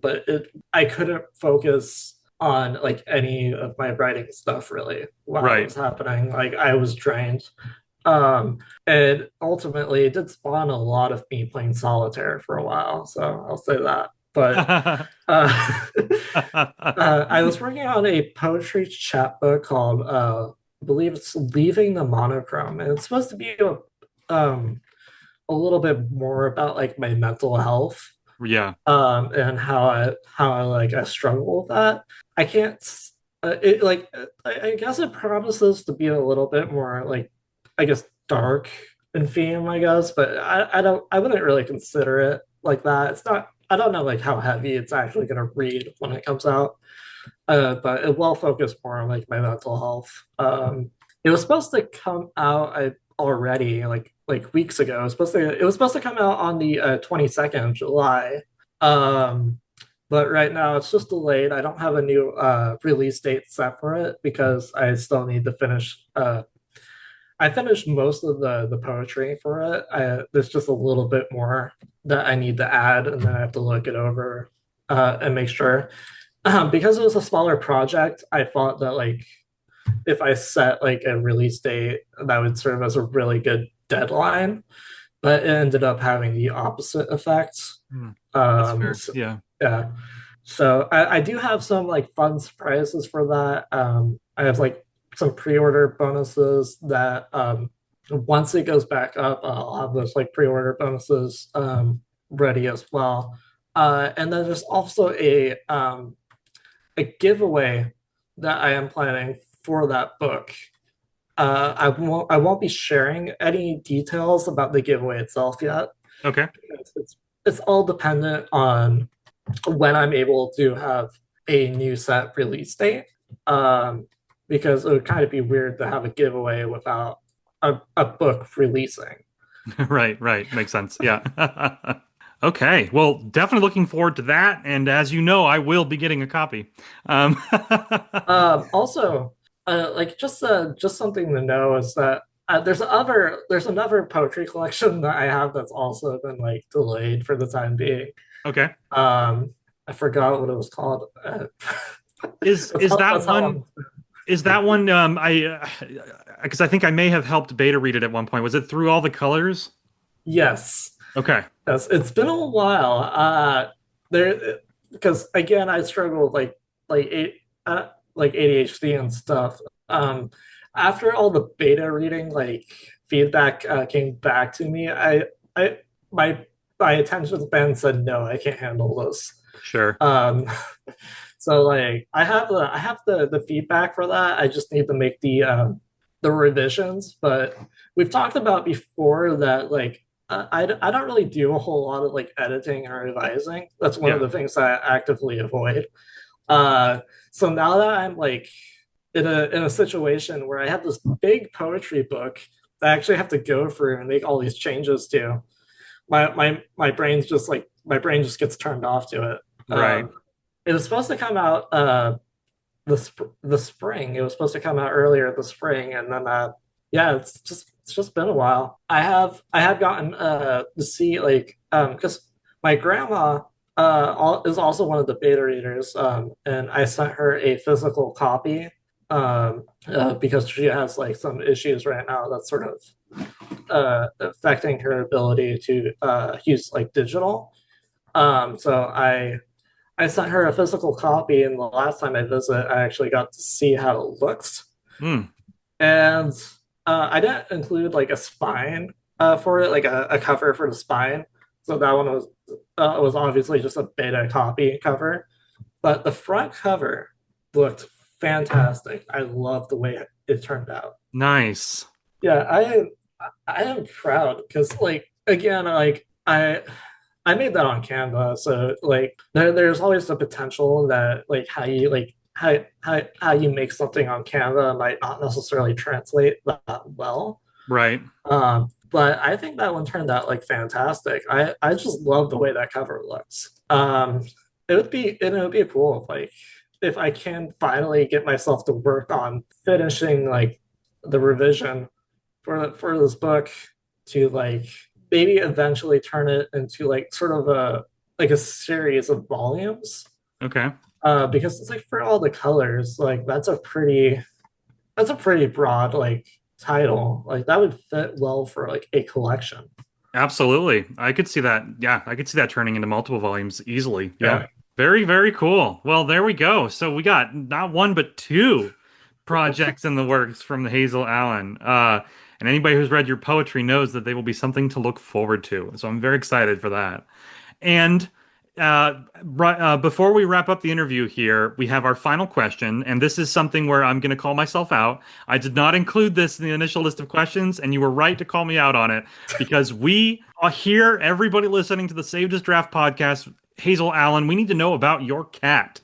but it I couldn't focus on like any of my writing stuff really while it Right. was happening. Like I was drained. And ultimately, it did spawn a lot of me playing solitaire for a while, so I'll say that. But uh, I was working on a poetry chapbook called, I believe it's "Leaving the Monochrome," and it's supposed to be a little bit more about like my mental health, Yeah. and how I like I struggle with that. I can't. It like I guess it promises to be a little bit more like I guess dark in theme, I guess, but I wouldn't really consider it like that. It's not. I don't know like how heavy it's actually gonna read when it comes out. But it will focus more on like my mental health. It was supposed to come out already like weeks ago. It was supposed to come out on the 22nd of July. Um, but right now it's just delayed. I don't have a new release date set for it because I still need to finish I finished most of the poetry for it. There's just a little bit more that I need to add, and then I have to look it over and make sure. Because it was a smaller project, I thought that like if I set like a release date, that would serve as a really good deadline. But it ended up having the opposite effect. That's fair. So, Yeah. yeah. So I do have some like fun surprises for that. I have like some pre-order bonuses that once it goes back up, I'll have those like pre-order bonuses ready as well. And then there's also a giveaway that I am planning for that book. I won't be sharing any details about the giveaway itself yet. Okay. It's all dependent on when I'm able to have a new set release date. Because it would kind of be weird to have a giveaway without a book releasing. Right. Makes sense. Yeah. Okay. Well, definitely looking forward to that. And as you know, I will be getting a copy. Um, Also, like just something to know is that there's another poetry collection that I have that's also been like delayed for the time being. okay. I forgot what it was called. Is That's is how, that that's how one? Is that one? I because I think I may have helped beta read it at one point. Was it Through All the Colors? Yes. Okay. Yes, it's been a while. There, because again, I struggle with like like ADHD and stuff. After all the beta reading, like feedback came back to me, I my my attention span said no, I can't handle this. Sure. Um, so like I have the feedback for that. I just need to make the revisions. But we've talked about before that like I don't really do a whole lot of like editing and revising. That's one of Yeah. the things that I actively avoid. Uh, so now that I'm like in a situation where I have this big poetry book that I actually have to go through and make all these changes to, my brain just gets turned off to it. Right. It was supposed to come out the spring. It was supposed to come out earlier this spring, and then yeah, it's just been a while. I have gotten to see like because my grandma is also one of the beta readers, and I sent her a physical copy because she has like some issues right now that's sort of affecting her ability to use like digital. So I sent her a physical copy, and the last time I visited, I actually got to see how it looks. Hmm. And I didn't include like a spine for it, like a cover for the spine. So that one was obviously just a beta copy cover, but the front cover looked fantastic. I love the way it turned out. Nice. Yeah, I am proud because like again, like I made that on Canva, so like there's always the potential that like how you make something on Canva might not necessarily translate that well. Right. But I think that one turned out like fantastic. I just love the way that cover looks. It would be cool if I can finally get myself to work on finishing like the revision for this book to like maybe eventually turn it into like sort of a series of volumes. Okay. Because it's like for all the colors, like that's a pretty broad like title. Like that would fit well for like a collection. Absolutely. I could see that. Yeah, I could see that turning into multiple volumes easily. Yeah. Yeah. Very, very cool. Well, there we go. So we got not one but two projects in the works from the Hazel Allen. And anybody who's read your poetry knows that they will be something to look forward to. So I'm very excited for that. And before we wrap up the interview here, we have our final question, and this is something where I'm going to call myself out. I did not include this in the initial list of questions, and you were right to call me out on it because we are here, everybody listening to the Saved as Draft podcast, Hazel Allen, we need to know about your cat.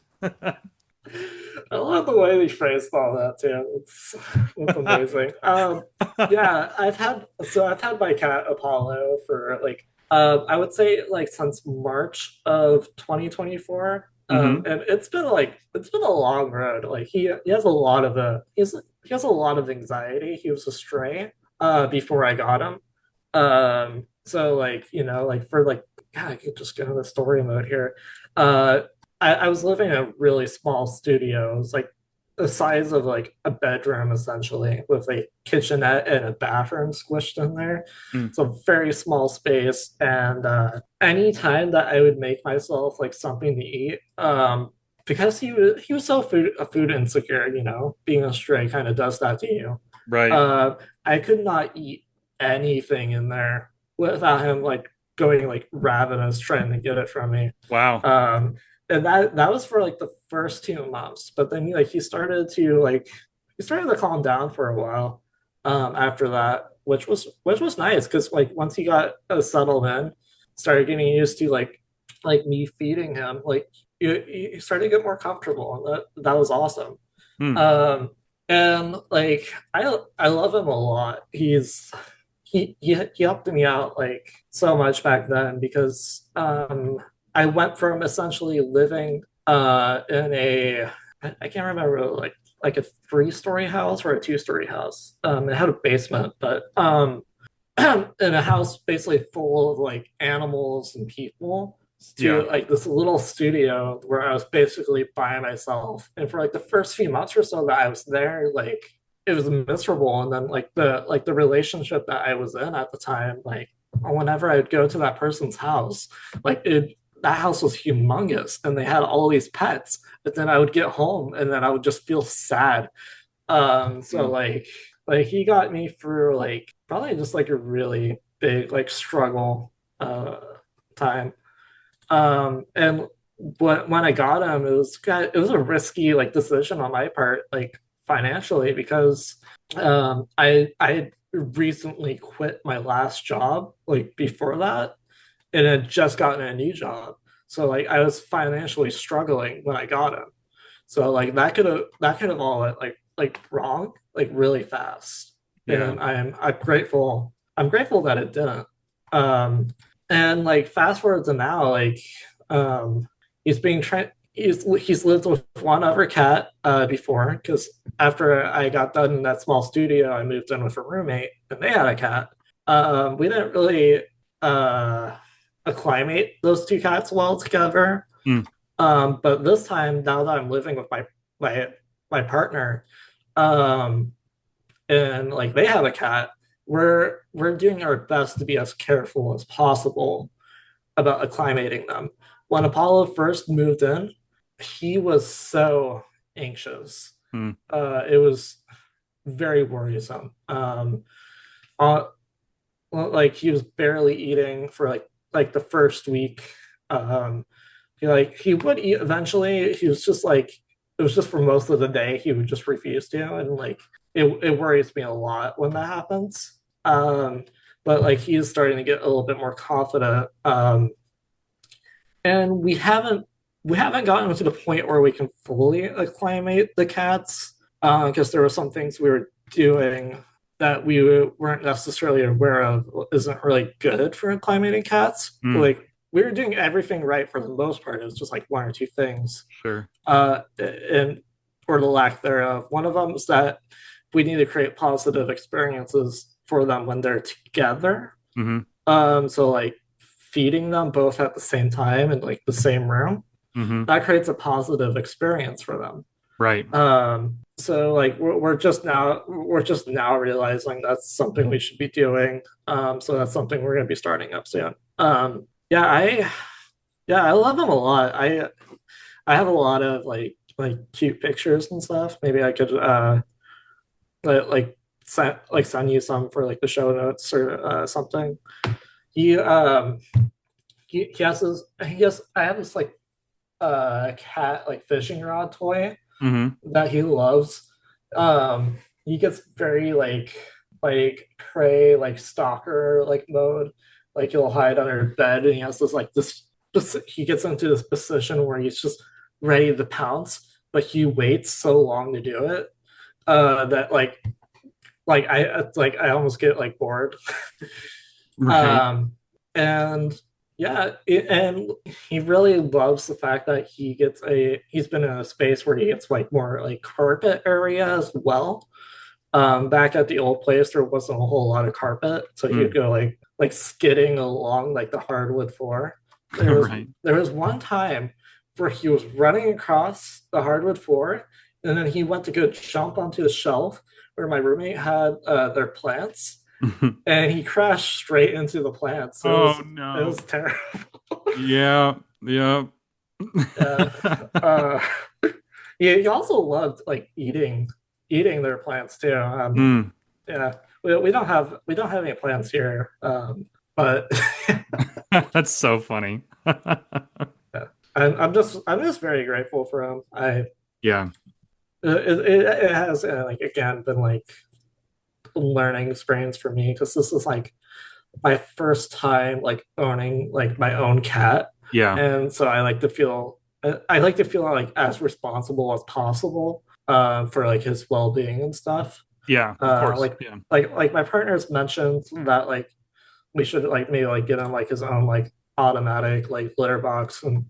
I love the way they phrased all that too. It's amazing. Yeah, I've had my cat Apollo for like I would say like since March of 2024. Hmm. And it's been a long road. Like he has a lot of he has a lot of anxiety. He was a stray. before I got him. So like, like for like, God, I could just go into story mode here. Uh, I was living in a really small studio. It was like the size of like a bedroom essentially, with a kitchenette and a bathroom squished in there. Mm. So very small space. And any time that I would make myself like something to eat, because he was so food insecure, being a stray kind of does that to you. Right. Uh, I could not eat anything in there without him like going like ravenous trying to get it from me. Wow. And that was for like the first 2 months, but then like he started to calm down for a while after that, which was nice because like once he got settled in, started getting used to like me feeding him, like he started to get more comfortable, and that was awesome. Mm. Um, and like I love him a lot. He helped me out like so much back then because I went from essentially living in a I can't remember like a 3-story house or a 2-story house. It had a basement, but in a house basically full of like animals and people to Yeah. like this little studio where I was basically by myself. And for like the first few months or so that I was there, like it was miserable. And then like the relationship that I was in at the time, like whenever I'd go to that person's house, like that house was humongous and they had all these pets. But then I would get home and then I would just feel sad. So Mm. like he got me through like probably just like a really big like struggle time. And when I got him, it was a risky like decision on my part, like financially, because I had recently quit my last job like before that, and had just gotten a new job. So like I was financially struggling when I got him. So like that could have all went like wrong like really fast. Yeah. And I'm grateful that it didn't. Um and like fast forward to now, like um he's being trained he's lived with one other cat before, because after I got done in that small studio, I moved in with a roommate and they had a cat. We didn't really uh acclimate those two cats well together. Mm. But this time, now that I'm living with my my partner, um, and like they have a cat, we're doing our best to be as careful as possible about acclimating them. When Apollo first moved in, he was so anxious. Mm. It was very worrisome. Uh, like he was barely eating for like the first week. Um, he would eat eventually. He was just like it was just for most of the day he would just refuse to, and like it worries me a lot when that happens. But like he's starting to get a little bit more confident. And we haven't gotten to the point where we can fully acclimate the cats, because there were some things we were doing that we weren't necessarily aware of isn't really good for acclimating cats. Mm. Like we were doing everything right for the most part. It was just like one or two things, Sure. and or the lack thereof. One of them is that we need to create positive experiences for them when they're together. Mm-hmm. So like feeding them both at the same time in like the same room, Mm-hmm. that creates a positive experience for them. Right. So like we're just now realizing that's something we should be doing. So that's something we're going to be starting up soon. Yeah, I love them a lot. I have a lot of like cute pictures and stuff. Maybe I could send you some for like the show notes or something. He he has this I have this like cat like fishing rod toy Mm-hmm. that he loves. He gets very like prey like stalker like mode. Like he'll hide under bed and he has this he gets into this position where he's just ready to pounce, but he waits so long to do it that I almost get like bored. Right. And yeah, and he really loves the fact that he's been in a space where he gets like more like carpet area as well. back at the old place, there wasn't a whole lot of carpet, so Mm. he'd go like skidding along like the hardwood floor. Right. There was one time where he was running across the hardwood floor, and then he went to go jump onto the shelf where my roommate had their plants, and he crashed straight into the plants. Oh It no. was terrible. Yeah. Yeah. Uh, uh, he also loved like eating their plants too. Mm. Yeah, we don't have any plants here, but That's so funny. yeah. I'm just very grateful for him. Yeah. It has like again been like learning experience for me because this is like my first time like owning like my own cat, Yeah. and so I like to feel like as responsible as possible for like his well-being and stuff. Yeah. Of course. Yeah. Like my partner's mentioned that like we should like maybe like get him like his own like automatic like litter box and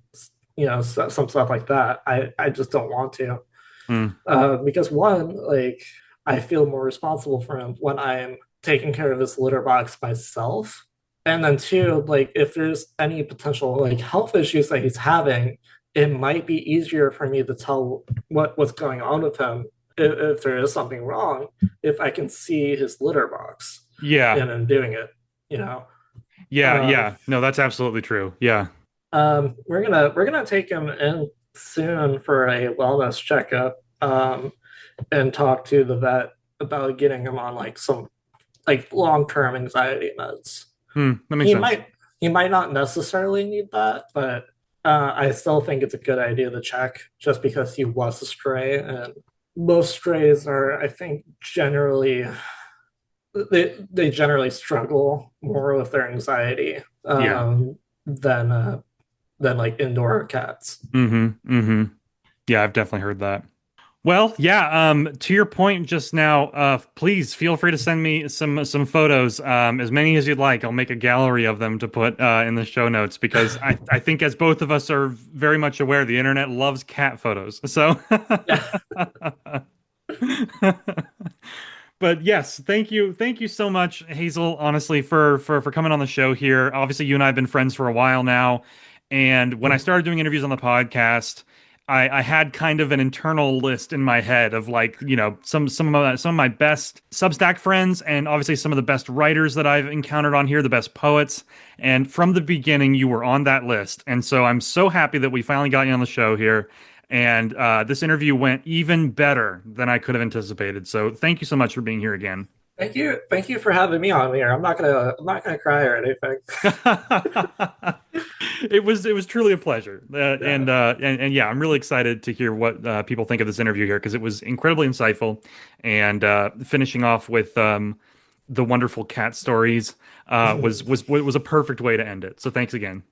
some stuff like that. I just don't want to Mm. because one like I feel more responsible for him when I'm taking care of this litter box myself, and then two, like if there's any potential like health issues that he's having, it might be easier for me to tell what's going on with him if there is something wrong, if I can see his litter box Yeah. and I'm doing it, you know. Yeah. Um, Yeah. No, that's absolutely true. Yeah. we're gonna take him in soon for a wellness checkup, and talk to the vet about getting him on like some like long-term anxiety meds. That makes He sense. might not necessarily need that, but I still think it's a good idea to check just because he was a stray, and most strays are, I think, generally they generally struggle more with their anxiety Yeah. than like indoor cats. Mm-hmm. Mm-hmm. Yeah, I've definitely heard that. Well, yeah, to your point just now, please feel free to send me some photos, as many as you'd like. I'll make a gallery of them to put in the show notes because I think as both of us are very much aware, the internet loves cat photos. So Yeah. But yes, thank you so much, Hazel, honestly, for coming on the show here. Obviously, you and I have been friends for a while now, and when I started doing interviews on the podcast, I had kind of an internal list in my head of like, you know, some of my best Substack friends, and obviously some of the best writers that I've encountered on here, the best poets. And from the beginning, you were on that list, and so I'm so happy that we finally got you on the show here. And this interview went even better than I could have anticipated. So thank you so much for being here again. Thank you for having me on here. I'm not gonna cry or anything. It was truly a pleasure, Yeah. and yeah, I'm really excited to hear what people think of this interview here because it was incredibly insightful, and finishing off with the wonderful cat stories was a perfect way to end it. So thanks again.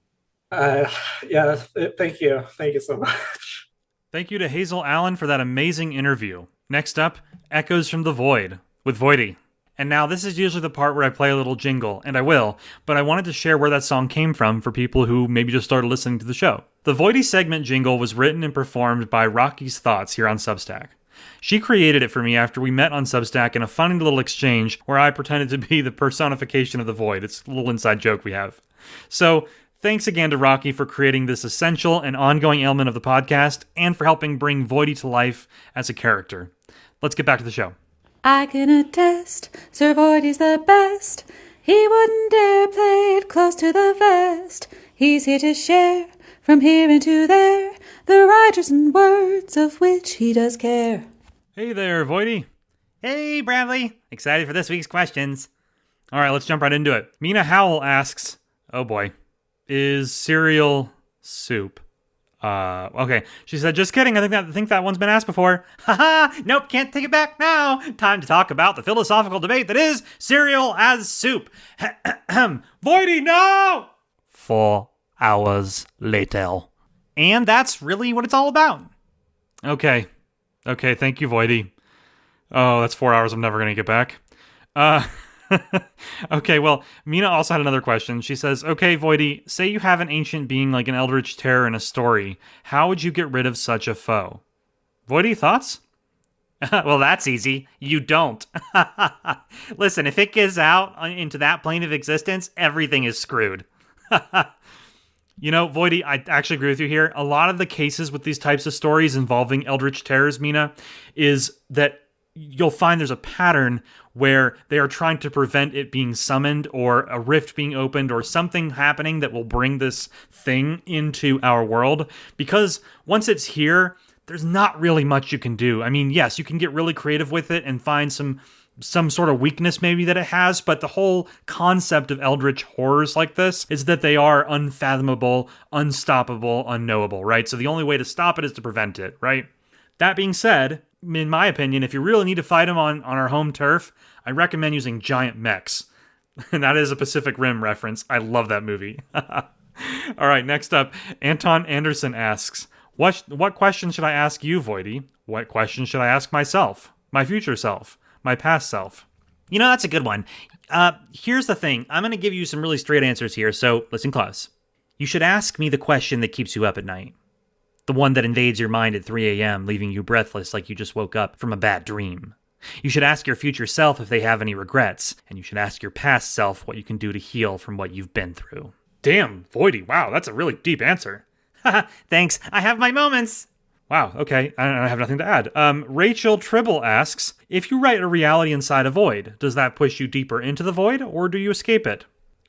Uh, yeah, thank you so much. Thank you to Hazel Allen for that amazing interview. Next up, Echoes from the Void with Voidy. And now this is usually the part where I play a little jingle, and I will, but I wanted to share where that song came from for people who maybe just started listening to the show. The Voidy segment jingle was written and performed by Rocky's Thoughts here on Substack. She created it for me after we met on Substack in a funny little exchange where I pretended to be the personification of the void. It's a little inside joke we have. So, thanks again to Rocky for creating this essential and ongoing element of the podcast and for helping bring Voidy to life as a character. Let's get back to the show. I can attest, Sir Voidy's the best. He wouldn't dare play it close to the vest. He's here to share, from here into there, the writers and words of which he does care. Hey there, Voidy. Hey, Bradley. Excited for this week's questions. All right, let's jump right into it. Mina Howell asks, oh boy, is cereal soup? Okay. She said, just kidding. I think that one's been asked before. Haha. Nope. Can't take it back now. Time to talk about the philosophical debate that is cereal as soup. Voidy, no! 4 hours later. And that's really what it's all about. Okay. Thank you, Voidy. Oh, that's 4 hours I'm never going to get back. Okay, well, Mina also had another question. She says, okay, Voidy, say you have an ancient being like an eldritch terror in a story. How would you get rid of such a foe? Voidy, thoughts? Well, that's easy. You don't. Listen, if it gives out into that plane of existence, everything is screwed. Voidy, I actually agree with you here. A lot of the cases with these types of stories involving eldritch terrors, Mina, is that you'll find there's a pattern where they are trying to prevent it being summoned or a rift being opened or something happening that will bring this thing into our world. Because once it's here, there's not really much you can do. I mean, yes, you can get really creative with it and find some sort of weakness maybe that it has, but the whole concept of eldritch horrors like this is that they are unfathomable, unstoppable, unknowable, right? So the only way to stop it is to prevent it, right? That being said, in my opinion, if you really need to fight them on our home turf, I recommend using giant mechs. And that is a Pacific Rim reference. I love that movie. All right, next up, Anton Anderson asks, What question should I ask you, Voidy? What question should I ask myself? My future self? My past self? That's a good one. Here's the thing. I'm going to give you some really straight answers here, so listen close. You should ask me the question that keeps you up at night. The one that invades your mind at 3 a.m., leaving you breathless like you just woke up from a bad dream. You should ask your future self if they have any regrets, and you should ask your past self what you can do to heal from what you've been through. Damn, Voidy, wow, that's a really deep answer. Thanks, I have my moments. Wow, okay, I have nothing to add. Rachel Tribble asks, if you write a reality inside a void, does that push you deeper into the void, or do you escape it?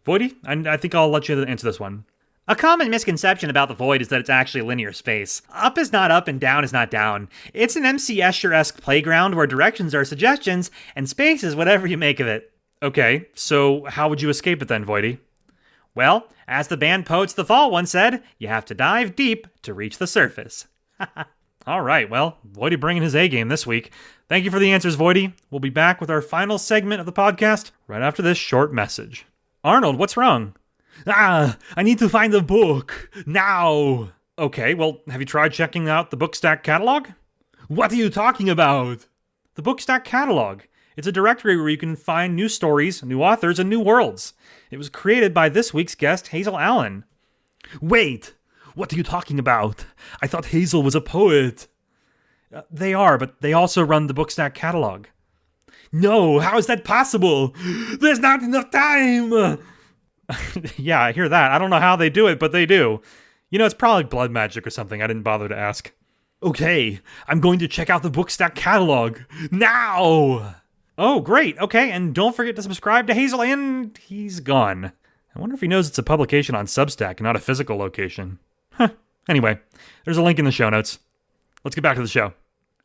Voidy, I think I'll let you answer this one. A common misconception about the void is that it's actually linear space. Up is not up and down is not down. It's an MC Escher-esque playground where directions are suggestions and space is whatever you make of it. Okay, so how would you escape it then, Voidy? Well, as the band Poets the Fall once said, you have to dive deep to reach the surface. All right, well, Voidy bringing his A-game this week. Thank you for the answers, Voidy. We'll be back with our final segment of the podcast right after this short message. Arnold, what's wrong? I need to find a book. Now. Okay, well, have you tried checking out the Bookstack catalog? What are you talking about? The Bookstack catalog. It's a directory where you can find new stories, new authors, and new worlds. It was created by this week's guest, Hazel Allen. Wait, what are you talking about? I thought Hazel was a poet. They are, but they also run the Bookstack catalog. No, how is that possible? There's not enough time. Yeah, I hear that. I don't know how they do it, but they do. It's probably blood magic or something. I didn't bother to ask. Okay, I'm going to check out the Bookstack catalog now. Oh, great. Okay, and don't forget to subscribe to Hazel, and he's gone. I wonder if he knows it's a publication on Substack, not a physical location. Anyway, there's a link in the show notes. Let's get back to the show.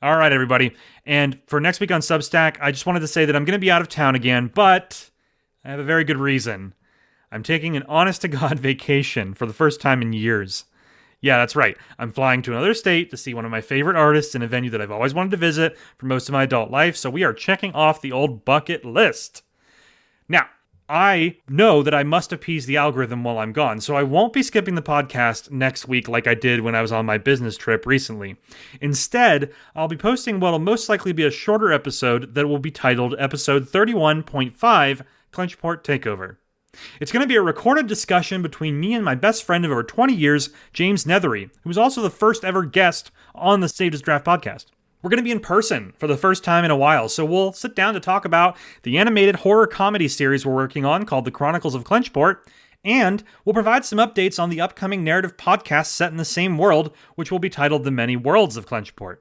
All right, everybody. And for next week on Substack, I just wanted to say that I'm going to be out of town again, but I have a very good reason. I'm taking an honest-to-God vacation for the first time in years. Yeah, that's right. I'm flying to another state to see one of my favorite artists in a venue that I've always wanted to visit for most of my adult life, so we are checking off the old bucket list. Now, I know that I must appease the algorithm while I'm gone, so I won't be skipping the podcast next week like I did when I was on my business trip recently. Instead, I'll be posting what will most likely be a shorter episode that will be titled Episode 31.5, Clenchport Takeover. It's going to be a recorded discussion between me and my best friend of over 20 years, James Nethery, who was also the first ever guest on the Saved as Draft podcast. We're going to be in person for the first time in a while, so we'll sit down to talk about the animated horror comedy series we're working on called The Chronicles of Clenchport, and we'll provide some updates on the upcoming narrative podcast set in the same world, which will be titled The Many Worlds of Clenchport.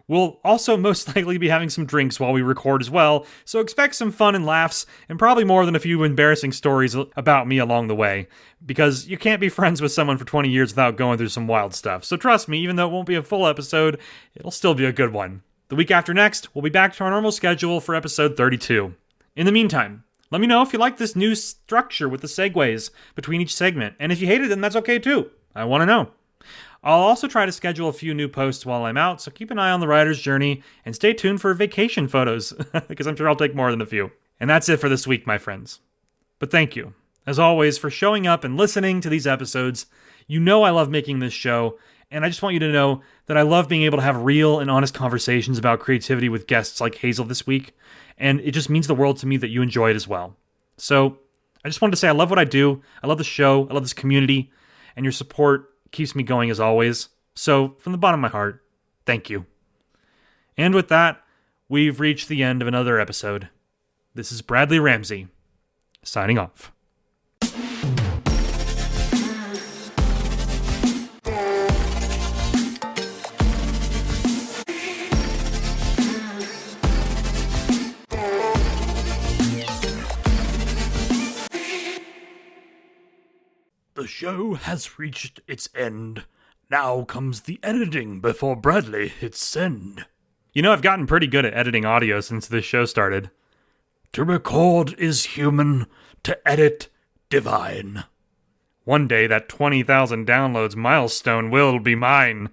We'll also most likely be having some drinks while we record as well, so expect some fun and laughs, and probably more than a few embarrassing stories about me along the way, because you can't be friends with someone for 20 years without going through some wild stuff. So trust me, even though it won't be a full episode, it'll still be a good one. The week after next, we'll be back to our normal schedule for episode 32. In the meantime, let me know if you like this new structure with the segues between each segment, and if you hate it, then that's okay too. I want to know. I'll also try to schedule a few new posts while I'm out, so keep an eye on the writer's journey and stay tuned for vacation photos, because I'm sure I'll take more than a few. And that's it for this week, my friends. But thank you, as always, for showing up and listening to these episodes. You know I love making this show, and I just want you to know that I love being able to have real and honest conversations about creativity with guests like Hazel this week, and it just means the world to me that you enjoy it as well. So, I just wanted to say I love what I do, I love the show, I love this community, and your support keeps me going as always. So, from the bottom of my heart, thank you. And with that, we've reached the end of another episode. This is Bradley Ramsey, signing off. The show has reached its end. Now comes the editing before Bradley hits send. You know, I've gotten pretty good at editing audio since this show started. To record is human, to edit, divine. One day that 20,000 downloads milestone will be mine.